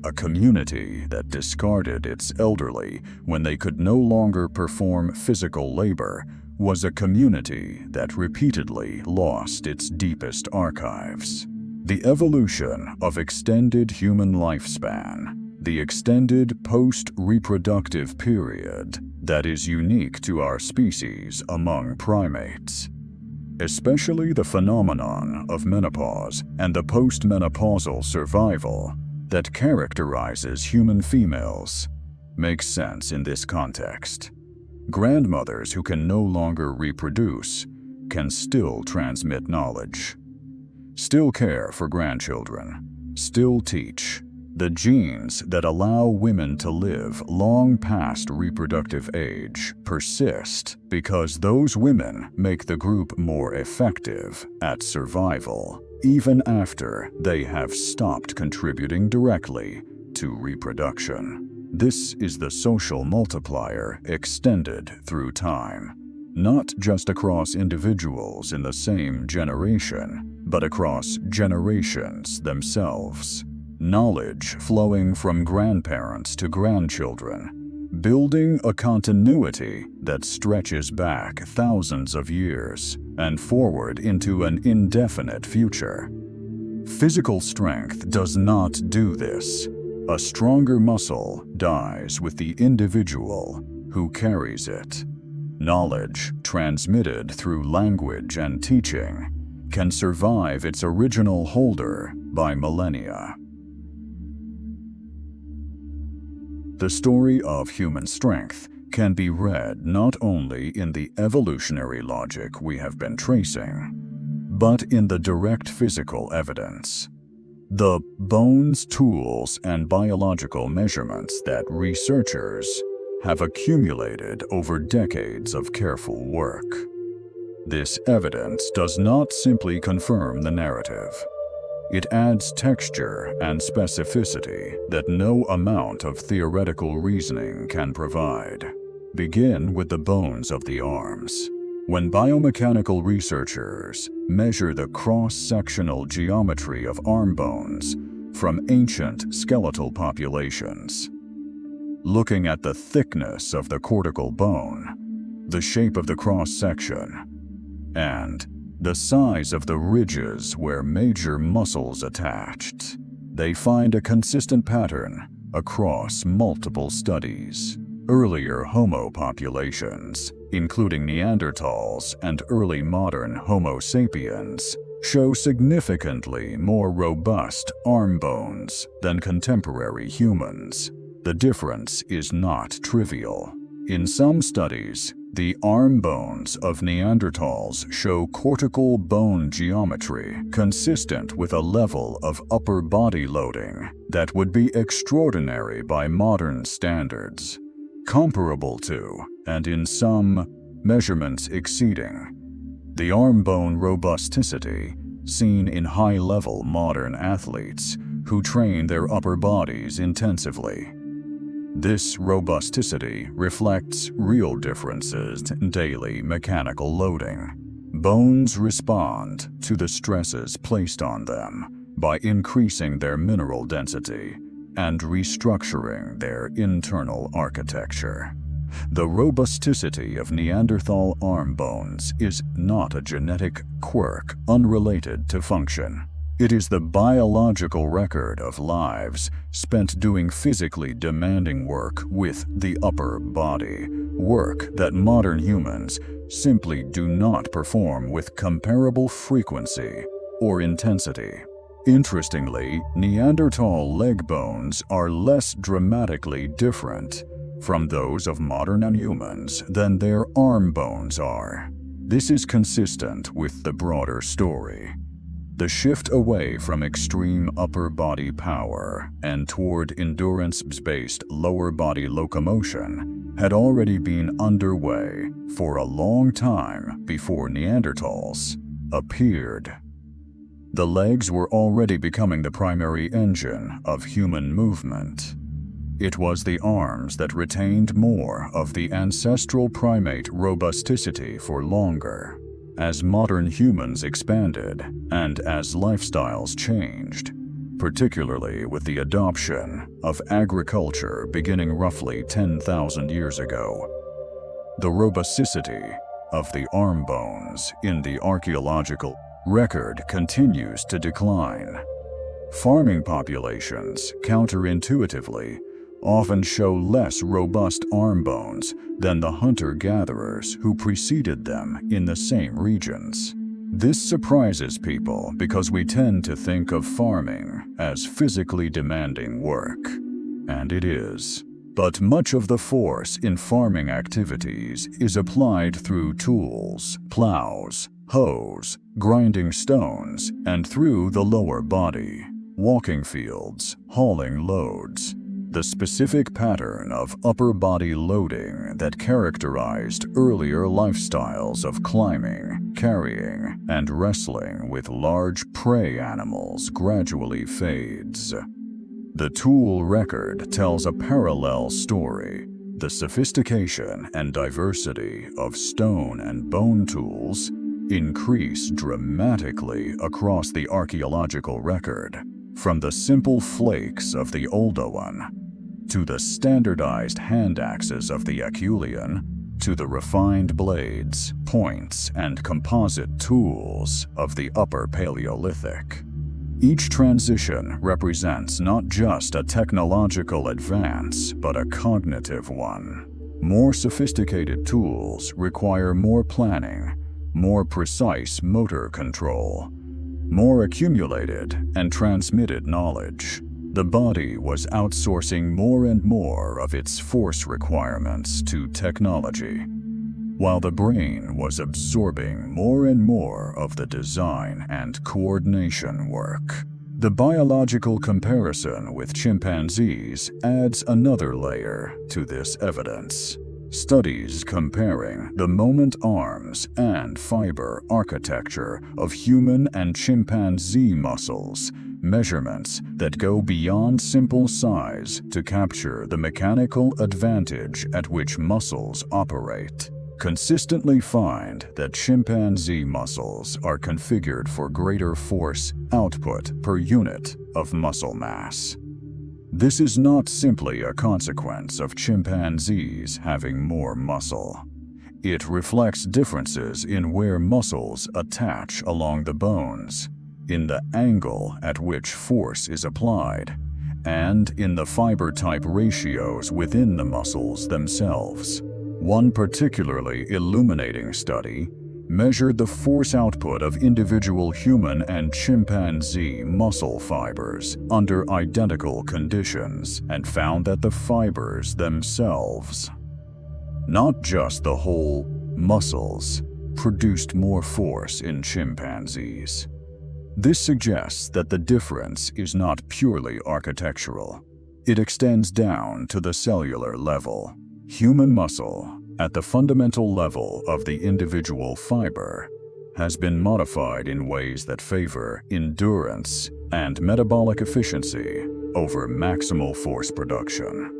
A: A community that discarded its elderly when they could no longer perform physical labor was a community that repeatedly lost its deepest archives. The evolution of extended human lifespan, the extended post-reproductive period that is unique to our species among primates, especially the phenomenon of menopause and the postmenopausal survival that characterizes human females, makes sense in this context. Grandmothers who can no longer reproduce can still transmit knowledge, still care for grandchildren, still teach. The genes that allow women to live long past reproductive age persist because those women make the group more effective at survival, even after they have stopped contributing directly to reproduction. This is the social multiplier extended through time, not just across individuals in the same generation, but across generations themselves. Knowledge flowing from grandparents to grandchildren, building a continuity that stretches back thousands of years and forward into an indefinite future. Physical strength does not do this. A stronger muscle dies with the individual who carries it. Knowledge, transmitted through language and teaching, can survive its original holder by millennia. The story of human strength can be read not only in the evolutionary logic we have been tracing, but in the direct physical evidence. The bones, tools, and biological measurements that researchers have accumulated over decades of careful work. This evidence does not simply confirm the narrative. It adds texture and specificity that no amount of theoretical reasoning can provide. Begin with the bones of the arms. When biomechanical researchers measure the cross-sectional geometry of arm bones from ancient skeletal populations, looking at the thickness of the cortical bone, the shape of the cross-section, and the size of the ridges where major muscles attached, they find a consistent pattern across multiple studies. Earlier Homo populations, including Neanderthals and early modern Homo sapiens, show significantly more robust arm bones than contemporary humans. The difference is not trivial. In some studies, the arm bones of Neanderthals show cortical bone geometry consistent with a level of upper body loading that would be extraordinary by modern standards, comparable to, and in some measurements exceeding the arm bone robusticity seen in high-level modern athletes who train their upper bodies intensively. This robusticity reflects real differences in daily mechanical loading. Bones respond to the stresses placed on them by increasing their mineral density and restructuring their internal architecture. The robusticity of Neanderthal arm bones is not a genetic quirk unrelated to function. It is the biological record of lives spent doing physically demanding work with the upper body, work that modern humans simply do not perform with comparable frequency or intensity. Interestingly, Neanderthal leg bones are less dramatically different from those of modern humans than their arm bones are. This is consistent with the broader story. The shift away from extreme upper body power and toward endurance-based lower body locomotion had already been underway for a long time before Neanderthals appeared. The legs were already becoming the primary engine of human movement. It was the arms that retained more of the ancestral primate robusticity for longer. As modern humans expanded and as lifestyles changed, particularly with the adoption of agriculture beginning roughly 10,000 years ago, the robusticity of the arm bones in the archaeological record continues to decline. Farming populations, counterintuitively, often show less robust arm bones than the hunter-gatherers who preceded them in the same regions. This surprises people because we tend to think of farming as physically demanding work, and it is. But much of the force in farming activities is applied through tools, plows, hoes, grinding stones, and through the lower body, walking fields, hauling loads. The specific pattern of upper body loading that characterized earlier lifestyles of climbing, carrying, and wrestling with large prey animals gradually fades. The tool record tells a parallel story. The sophistication and diversity of stone and bone tools increase dramatically across the archaeological record, from the simple flakes of the Oldowan to the standardized hand axes of the Acheulean, to the refined blades, points, and composite tools of the Upper Paleolithic. Each transition represents not just a technological advance, but a cognitive one. More sophisticated tools require more planning, more precise motor control, more accumulated and transmitted knowledge. The body was outsourcing more and more of its force requirements to technology, while the brain was absorbing more and more of the design and coordination work. The biological comparison with chimpanzees adds another layer to this evidence. Studies comparing the moment arms and fiber architecture of human and chimpanzee muscles, measurements that go beyond simple size to capture the mechanical advantage at which muscles operate, consistently find that chimpanzee muscles are configured for greater force output per unit of muscle mass. This is not simply a consequence of chimpanzees having more muscle. It reflects differences in where muscles attach along the bones, in the angle at which force is applied, and in the fiber type ratios within the muscles themselves. One particularly illuminating study measured the force output of individual human and chimpanzee muscle fibers under identical conditions and found that the fibers themselves, not just the whole muscles, produced more force in chimpanzees. This suggests that the difference is not purely architectural. It extends down to the cellular level. Human muscle, at the fundamental level of the individual fiber, has been modified in ways that favor endurance and metabolic efficiency over maximal force production.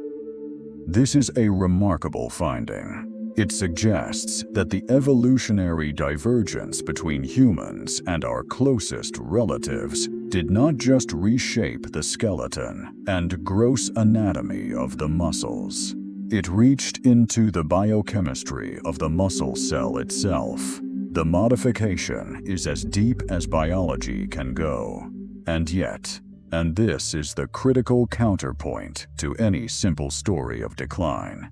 A: This is a remarkable finding. It suggests that the evolutionary divergence between humans and our closest relatives did not just reshape the skeleton and gross anatomy of the muscles. It reached into the biochemistry of the muscle cell itself. The modification is as deep as biology can go. And yet, and this is the critical counterpoint to any simple story of decline,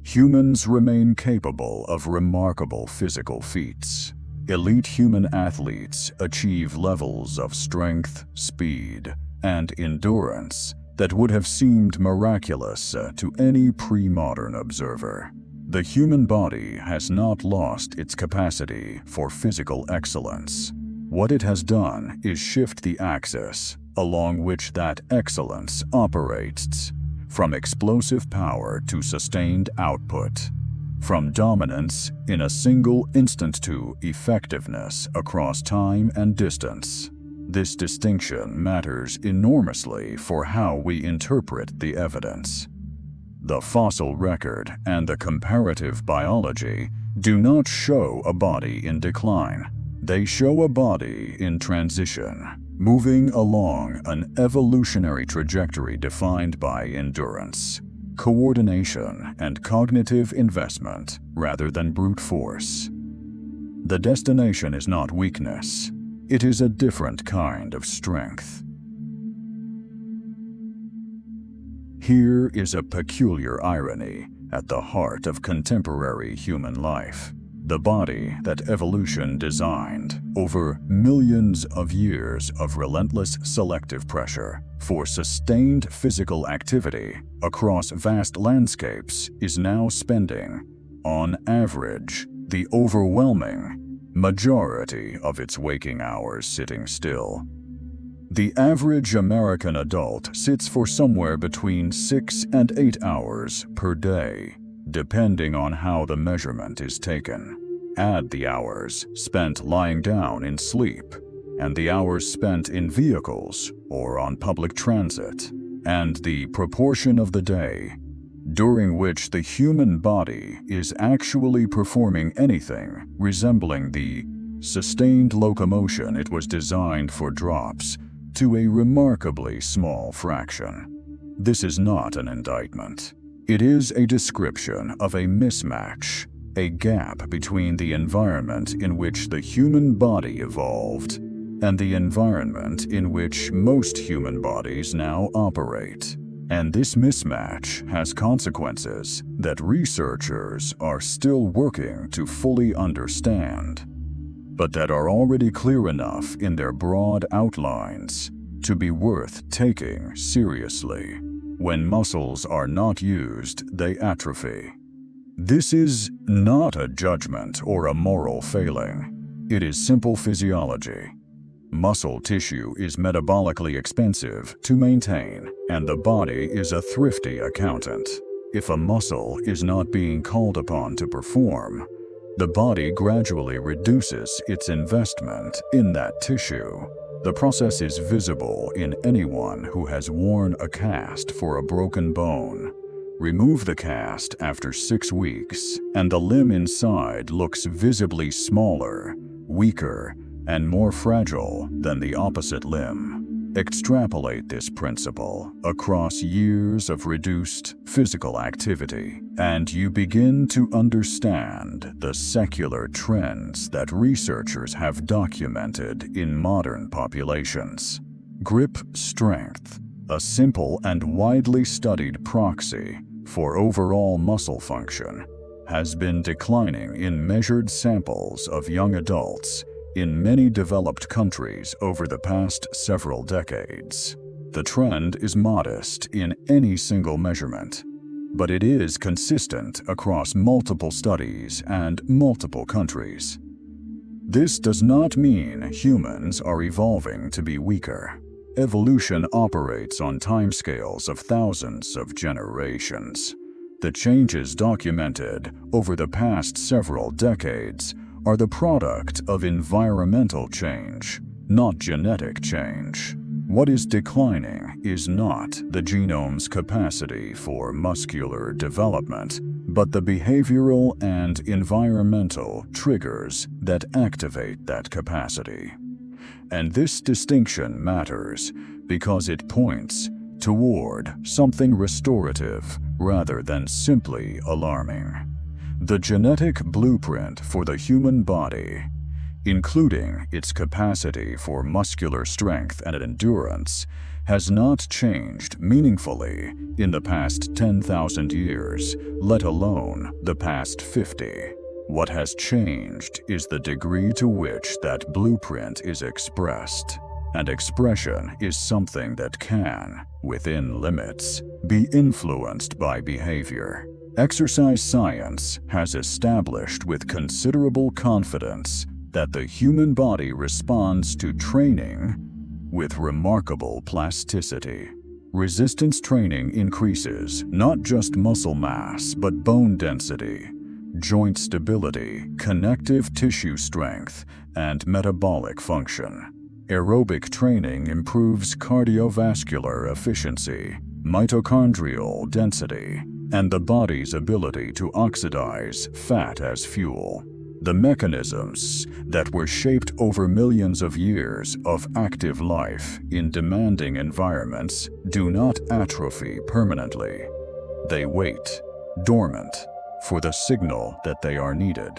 A: humans remain capable of remarkable physical feats. Elite human athletes achieve levels of strength, speed, and endurance that would have seemed miraculous to any pre-modern observer. The human body has not lost its capacity for physical excellence. What it has done is shift the axis along which that excellence operates, from explosive power to sustained output, from dominance in a single instant to effectiveness across time and distance. This distinction matters enormously for how we interpret the evidence. The fossil record and the comparative biology do not show a body in decline. They show a body in transition, moving along an evolutionary trajectory defined by endurance, coordination, and cognitive investment rather than brute force. The destination is not weakness. It is a different kind of strength. Here is a peculiar irony at the heart of contemporary human life. The body that evolution designed over millions of years of relentless selective pressure for sustained physical activity across vast landscapes is now spending, on average, the overwhelming majority of its waking hours sitting still. The average American adult sits for somewhere between 6 and 8 hours per day, depending on how the measurement is taken. Add the hours spent lying down in sleep, and the hours spent in vehicles or on public transit, and the proportion of the day during which the human body is actually performing anything resembling the sustained locomotion it was designed for drops to a remarkably small fraction. This is not an indictment. It is a description of a mismatch, a gap between the environment in which the human body evolved and the environment in which most human bodies now operate. And this mismatch has consequences that researchers are still working to fully understand, but that are already clear enough in their broad outlines to be worth taking seriously. When muscles are not used, they atrophy. This is not a judgment or a moral failing. It is simple physiology. Muscle tissue is metabolically expensive to maintain, and the body is a thrifty accountant. If a muscle is not being called upon to perform, the body gradually reduces its investment in that tissue. The process is visible in anyone who has worn a cast for a broken bone. Remove the cast after 6 weeks, and the limb inside looks visibly smaller, weaker, and more fragile than the opposite limb. Extrapolate this principle across years of reduced physical activity, and you begin to understand the secular trends that researchers have documented in modern populations. Grip strength, a simple and widely studied proxy for overall muscle function, has been declining in measured samples of young adults in many developed countries over the past several decades. The trend is modest in any single measurement, but it is consistent across multiple studies and multiple countries. This does not mean humans are evolving to be weaker. Evolution operates on timescales of thousands of generations. The changes documented over the past several decades are the product of environmental change, not genetic change. What is declining is not the genome's capacity for muscular development, but the behavioral and environmental triggers that activate that capacity. And this distinction matters because it points toward something restorative rather than simply alarming. The genetic blueprint for the human body, including its capacity for muscular strength and endurance, has not changed meaningfully in the past 10,000 years, let alone the past 50. What has changed is the degree to which that blueprint is expressed. And expression is something that can, within limits, be influenced by behavior. Exercise science has established with considerable confidence that the human body responds to training with remarkable plasticity. Resistance training increases not just muscle mass but bone density, joint stability, connective tissue strength, and metabolic function. Aerobic training improves cardiovascular efficiency, mitochondrial density, and the body's ability to oxidize fat as fuel. The mechanisms that were shaped over millions of years of active life in demanding environments do not atrophy permanently. They wait, dormant, for the signal that they are needed.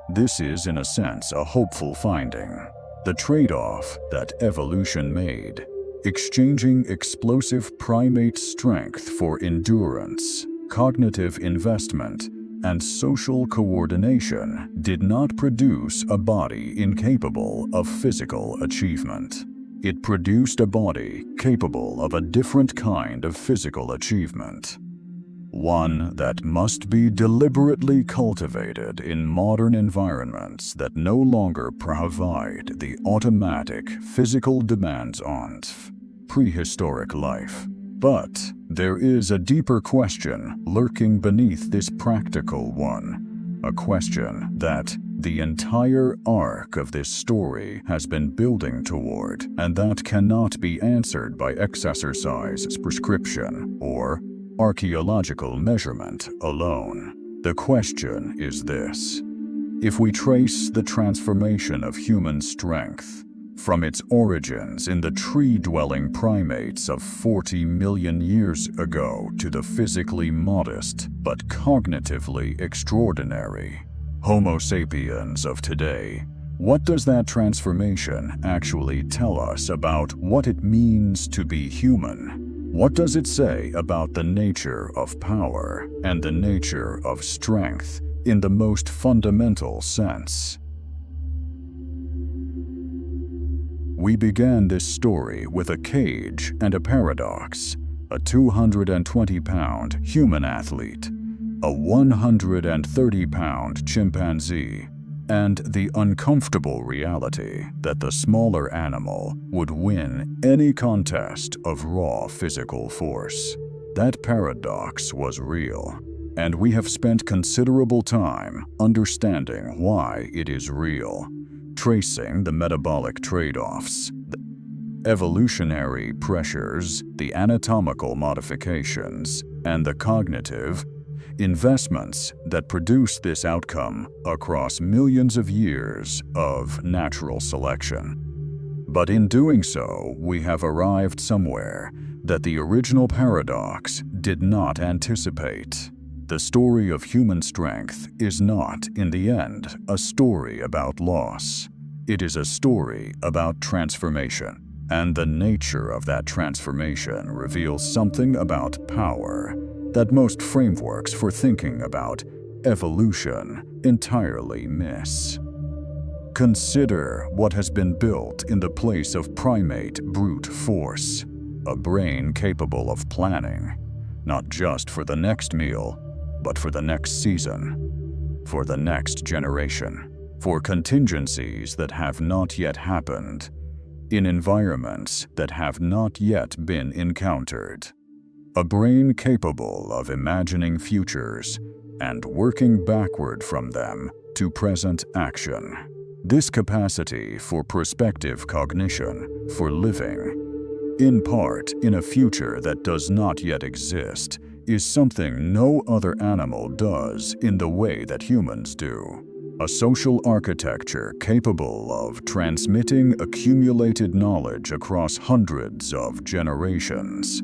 A: This is, in a sense, a hopeful finding. The trade-off that evolution made, exchanging explosive primate strength for endurance, cognitive investment, and social coordination, did not produce a body incapable of physical achievement. It produced a body capable of a different kind of physical achievement. One that must be deliberately cultivated in modern environments that no longer provide the automatic physical demands on prehistoric life. But there is a deeper question lurking beneath this practical one, a question that the entire arc of this story has been building toward, and that cannot be answered by exercise prescription or archaeological measurement alone. The question is this: if we trace the transformation of human strength from its origins in the tree-dwelling primates of 40 million years ago to the physically modest but cognitively extraordinary Homo sapiens of today, what does that transformation actually tell us about what it means to be human? What does it say about the nature of power and the nature of strength in the most fundamental sense? We began this story with a cage and a paradox: a 220-pound human athlete, a 130-pound chimpanzee, and the uncomfortable reality that the smaller animal would win any contest of raw physical force. That paradox was real, and we have spent considerable time understanding why it is real, tracing the metabolic trade-offs, the evolutionary pressures, the anatomical modifications, and the cognitive investments that produce this outcome across millions of years of natural selection. But in doing so, we have arrived somewhere that the original paradox did not anticipate. The story of human strength is not, in the end, a story about loss. It is a story about transformation, and the nature of that transformation reveals something about power that most frameworks for thinking about evolution entirely miss. Consider what has been built in the place of primate brute force: a brain capable of planning, not just for the next meal, but for the next season, for the next generation, for contingencies that have not yet happened, in environments that have not yet been encountered. a brain capable of imagining futures and working backward from them to present action. This capacity for prospective cognition, for living, in part in a future that does not yet exist, is something no other animal does in the way that humans do. A social architecture capable of transmitting accumulated knowledge across hundreds of generations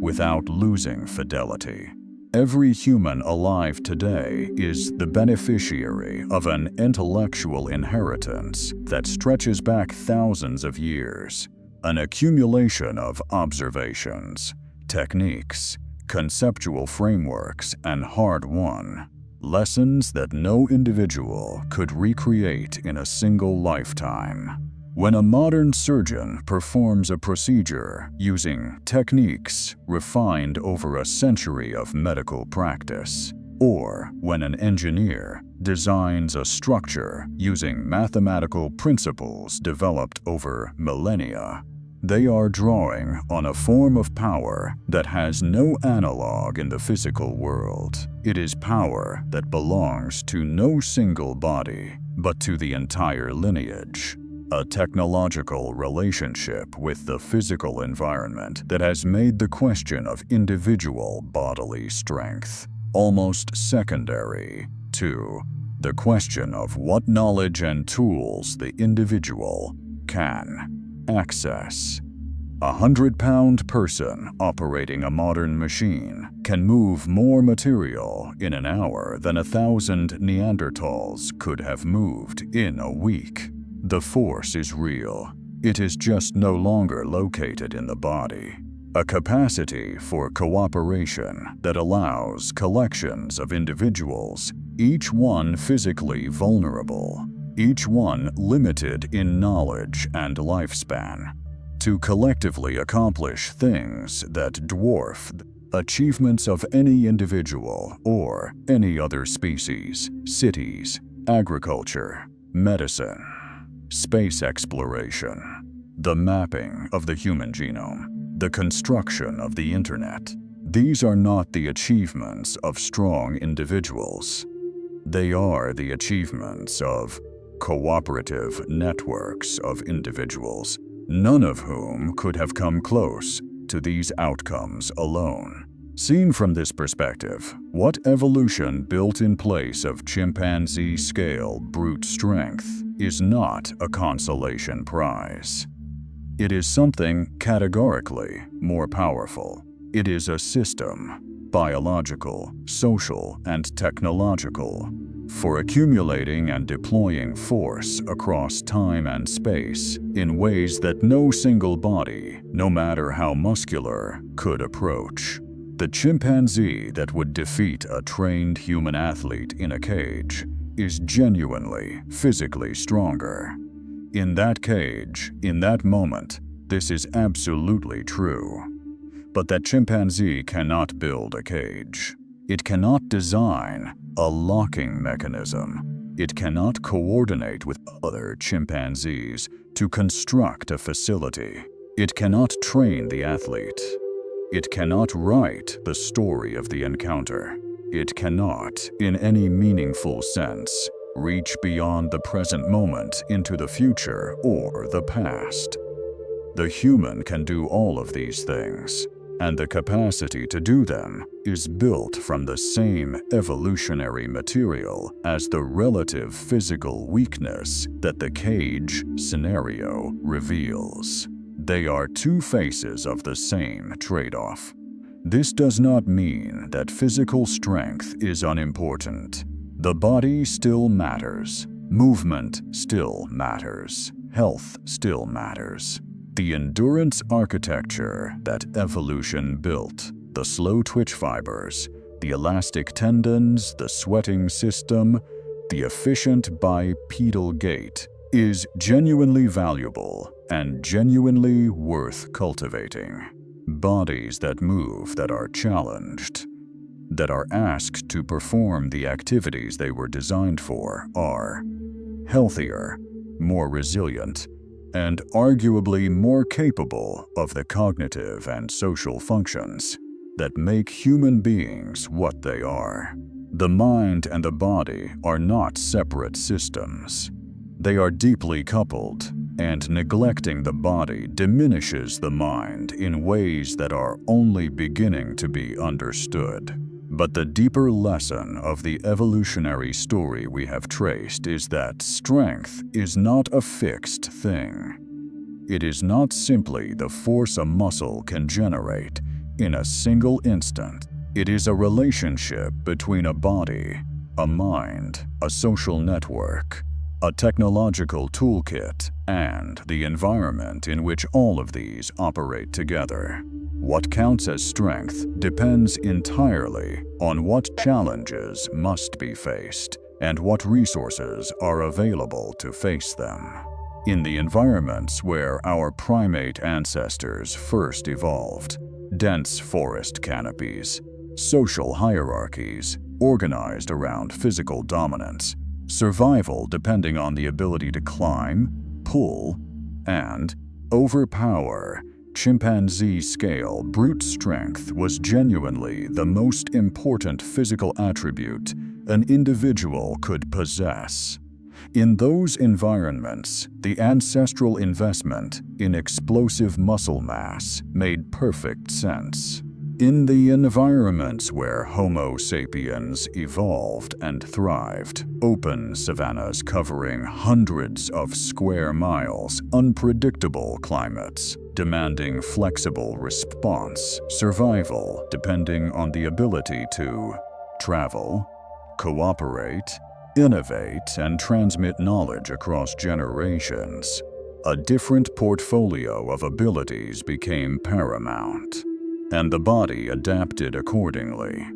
A: without losing fidelity. Every human alive today is the beneficiary of an intellectual inheritance that stretches back thousands of years, an accumulation of observations, techniques, conceptual frameworks, and hard-won lessons that no individual could recreate in a single lifetime. When a modern surgeon performs a procedure using techniques refined over a century of medical practice, or when an engineer designs a structure using mathematical principles developed over millennia, they are drawing on a form of power that has no analog in the physical world. It is power that belongs to no single body, but to the entire lineage. A technological relationship with the physical environment that has made the question of individual bodily strength almost secondary to the question of what knowledge and tools the individual can access. A 100-pound person operating a modern machine can move more material in an hour than 1,000 Neanderthals could have moved in a week. The force is real. It is just no longer located in the body. A capacity for cooperation that allows collections of individuals, each one physically vulnerable, each one limited in knowledge and lifespan, to collectively accomplish things that dwarf the achievements of any individual or any other species, cities, agriculture, medicine, space exploration, the mapping of the human genome, the construction of the internet. These are not the achievements of strong individuals. They are the achievements of cooperative networks of individuals, none of whom could have come close to these outcomes alone. Seen from this perspective, what evolution built in place of chimpanzee scale brute strength is not a consolation prize. It is something categorically more powerful. It is a system, biological, social, and technological, for accumulating and deploying force across time and space in ways that no single body, no matter how muscular, could approach. The chimpanzee that would defeat a trained human athlete in a cage is genuinely physically stronger. In that cage, in that moment, this is absolutely true. But that chimpanzee cannot build a cage. It cannot design a locking mechanism. It cannot coordinate with other chimpanzees to construct a facility. It cannot train the athlete. It cannot write the story of the encounter. It cannot, in any meaningful sense, reach beyond the present moment into the future or the past. The human can do all of these things, and the capacity to do them is built from the same evolutionary material as the relative physical weakness that the cage scenario reveals. They are two faces of the same trade-off. This does not mean that physical strength is unimportant. The body still matters. Movement still matters. Health still matters. The endurance architecture that evolution built, the slow twitch fibers, the elastic tendons, the sweating system, the efficient bipedal gait, is genuinely valuable and genuinely worth cultivating. Bodies that move, that are challenged, that are asked to perform the activities they were designed for, are healthier, more resilient, and arguably more capable of the cognitive and social functions that make human beings what they are. The mind and the body are not separate systems. They are deeply coupled, and neglecting the body diminishes the mind in ways that are only beginning to be understood. But the deeper lesson of the evolutionary story we have traced is that strength is not a fixed thing. It is not simply the force a muscle can generate in a single instant. It is a relationship between a body, a mind, a social network, a technological toolkit, and the environment in which all of these operate together. What counts as strength depends entirely on what challenges must be faced and what resources are available to face them. In the environments where our primate ancestors first evolved, dense forest canopies, social hierarchies organized around physical dominance, survival depending on the ability to climb, pull, and overpower chimpanzee scale, brute strength was genuinely the most important physical attribute an individual could possess. In those environments, the ancestral investment in explosive muscle mass made perfect sense. In the environments where Homo sapiens evolved and thrived, open savannas covering hundreds of square miles, unpredictable climates, demanding flexible response, survival depending on the ability to travel, cooperate, innovate, and transmit knowledge across generations. A different portfolio of abilities became paramount, and the body adapted accordingly.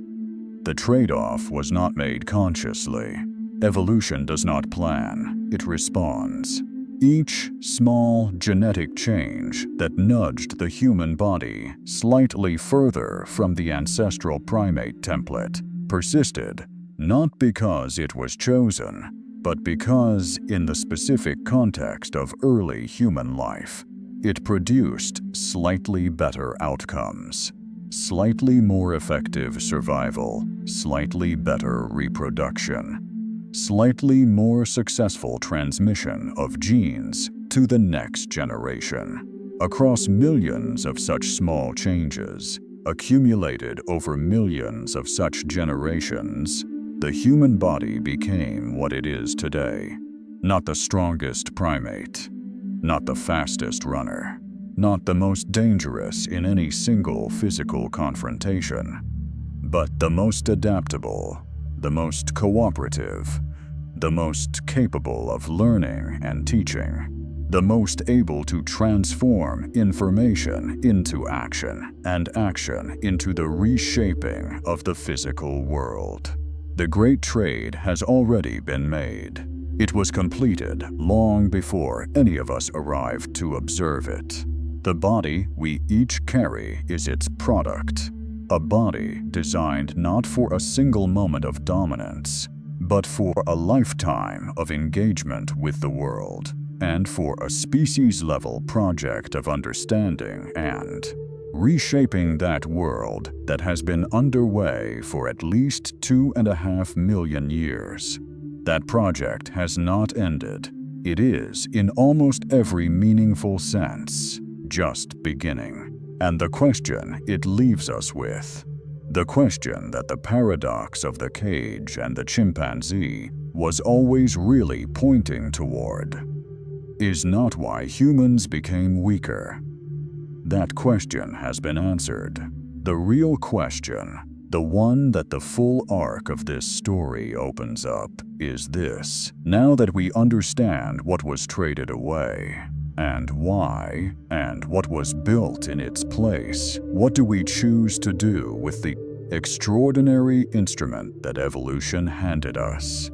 A: The trade-off was not made consciously. Evolution does not plan, it responds. Each small genetic change that nudged the human body slightly further from the ancestral primate template persisted, not because it was chosen, but because, in the specific context of early human life, it produced slightly better outcomes, slightly more effective survival, slightly better reproduction, slightly more successful transmission of genes to the next generation. Across millions of such small changes, accumulated over millions of such generations, the human body became what it is today. Not the strongest primate, not the fastest runner, not the most dangerous in any single physical confrontation, but the most adaptable, the most cooperative, the most capable of learning and teaching, the most able to transform information into action and action into the reshaping of the physical world. The great trade has already been made. It was completed long before any of us arrived to observe it. The body we each carry is its product, a body designed not for a single moment of dominance, but for a lifetime of engagement with the world, and for a species-level project of understanding and reshaping that world that has been underway for at least 2.5 million years. That project has not ended. It is, in almost every meaningful sense, just beginning. And the question it leaves us with, the question that the paradox of the cage and the chimpanzee was always really pointing toward, is not why humans became weaker. That question has been answered. The real question, the one that the full arc of this story opens up, is this. Now that we understand what was traded away, and why, and what was built in its place, what do we choose to do with the extraordinary instrument that evolution handed us?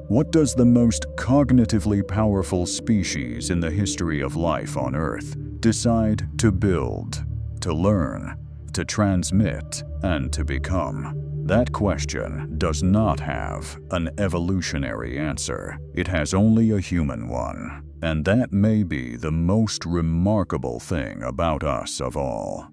A: What does the most cognitively powerful species in the history of life on Earth decide to build, to learn, to transmit, and to become? That question does not have an evolutionary answer. It has only a human one. And that may be the most remarkable thing about us of all.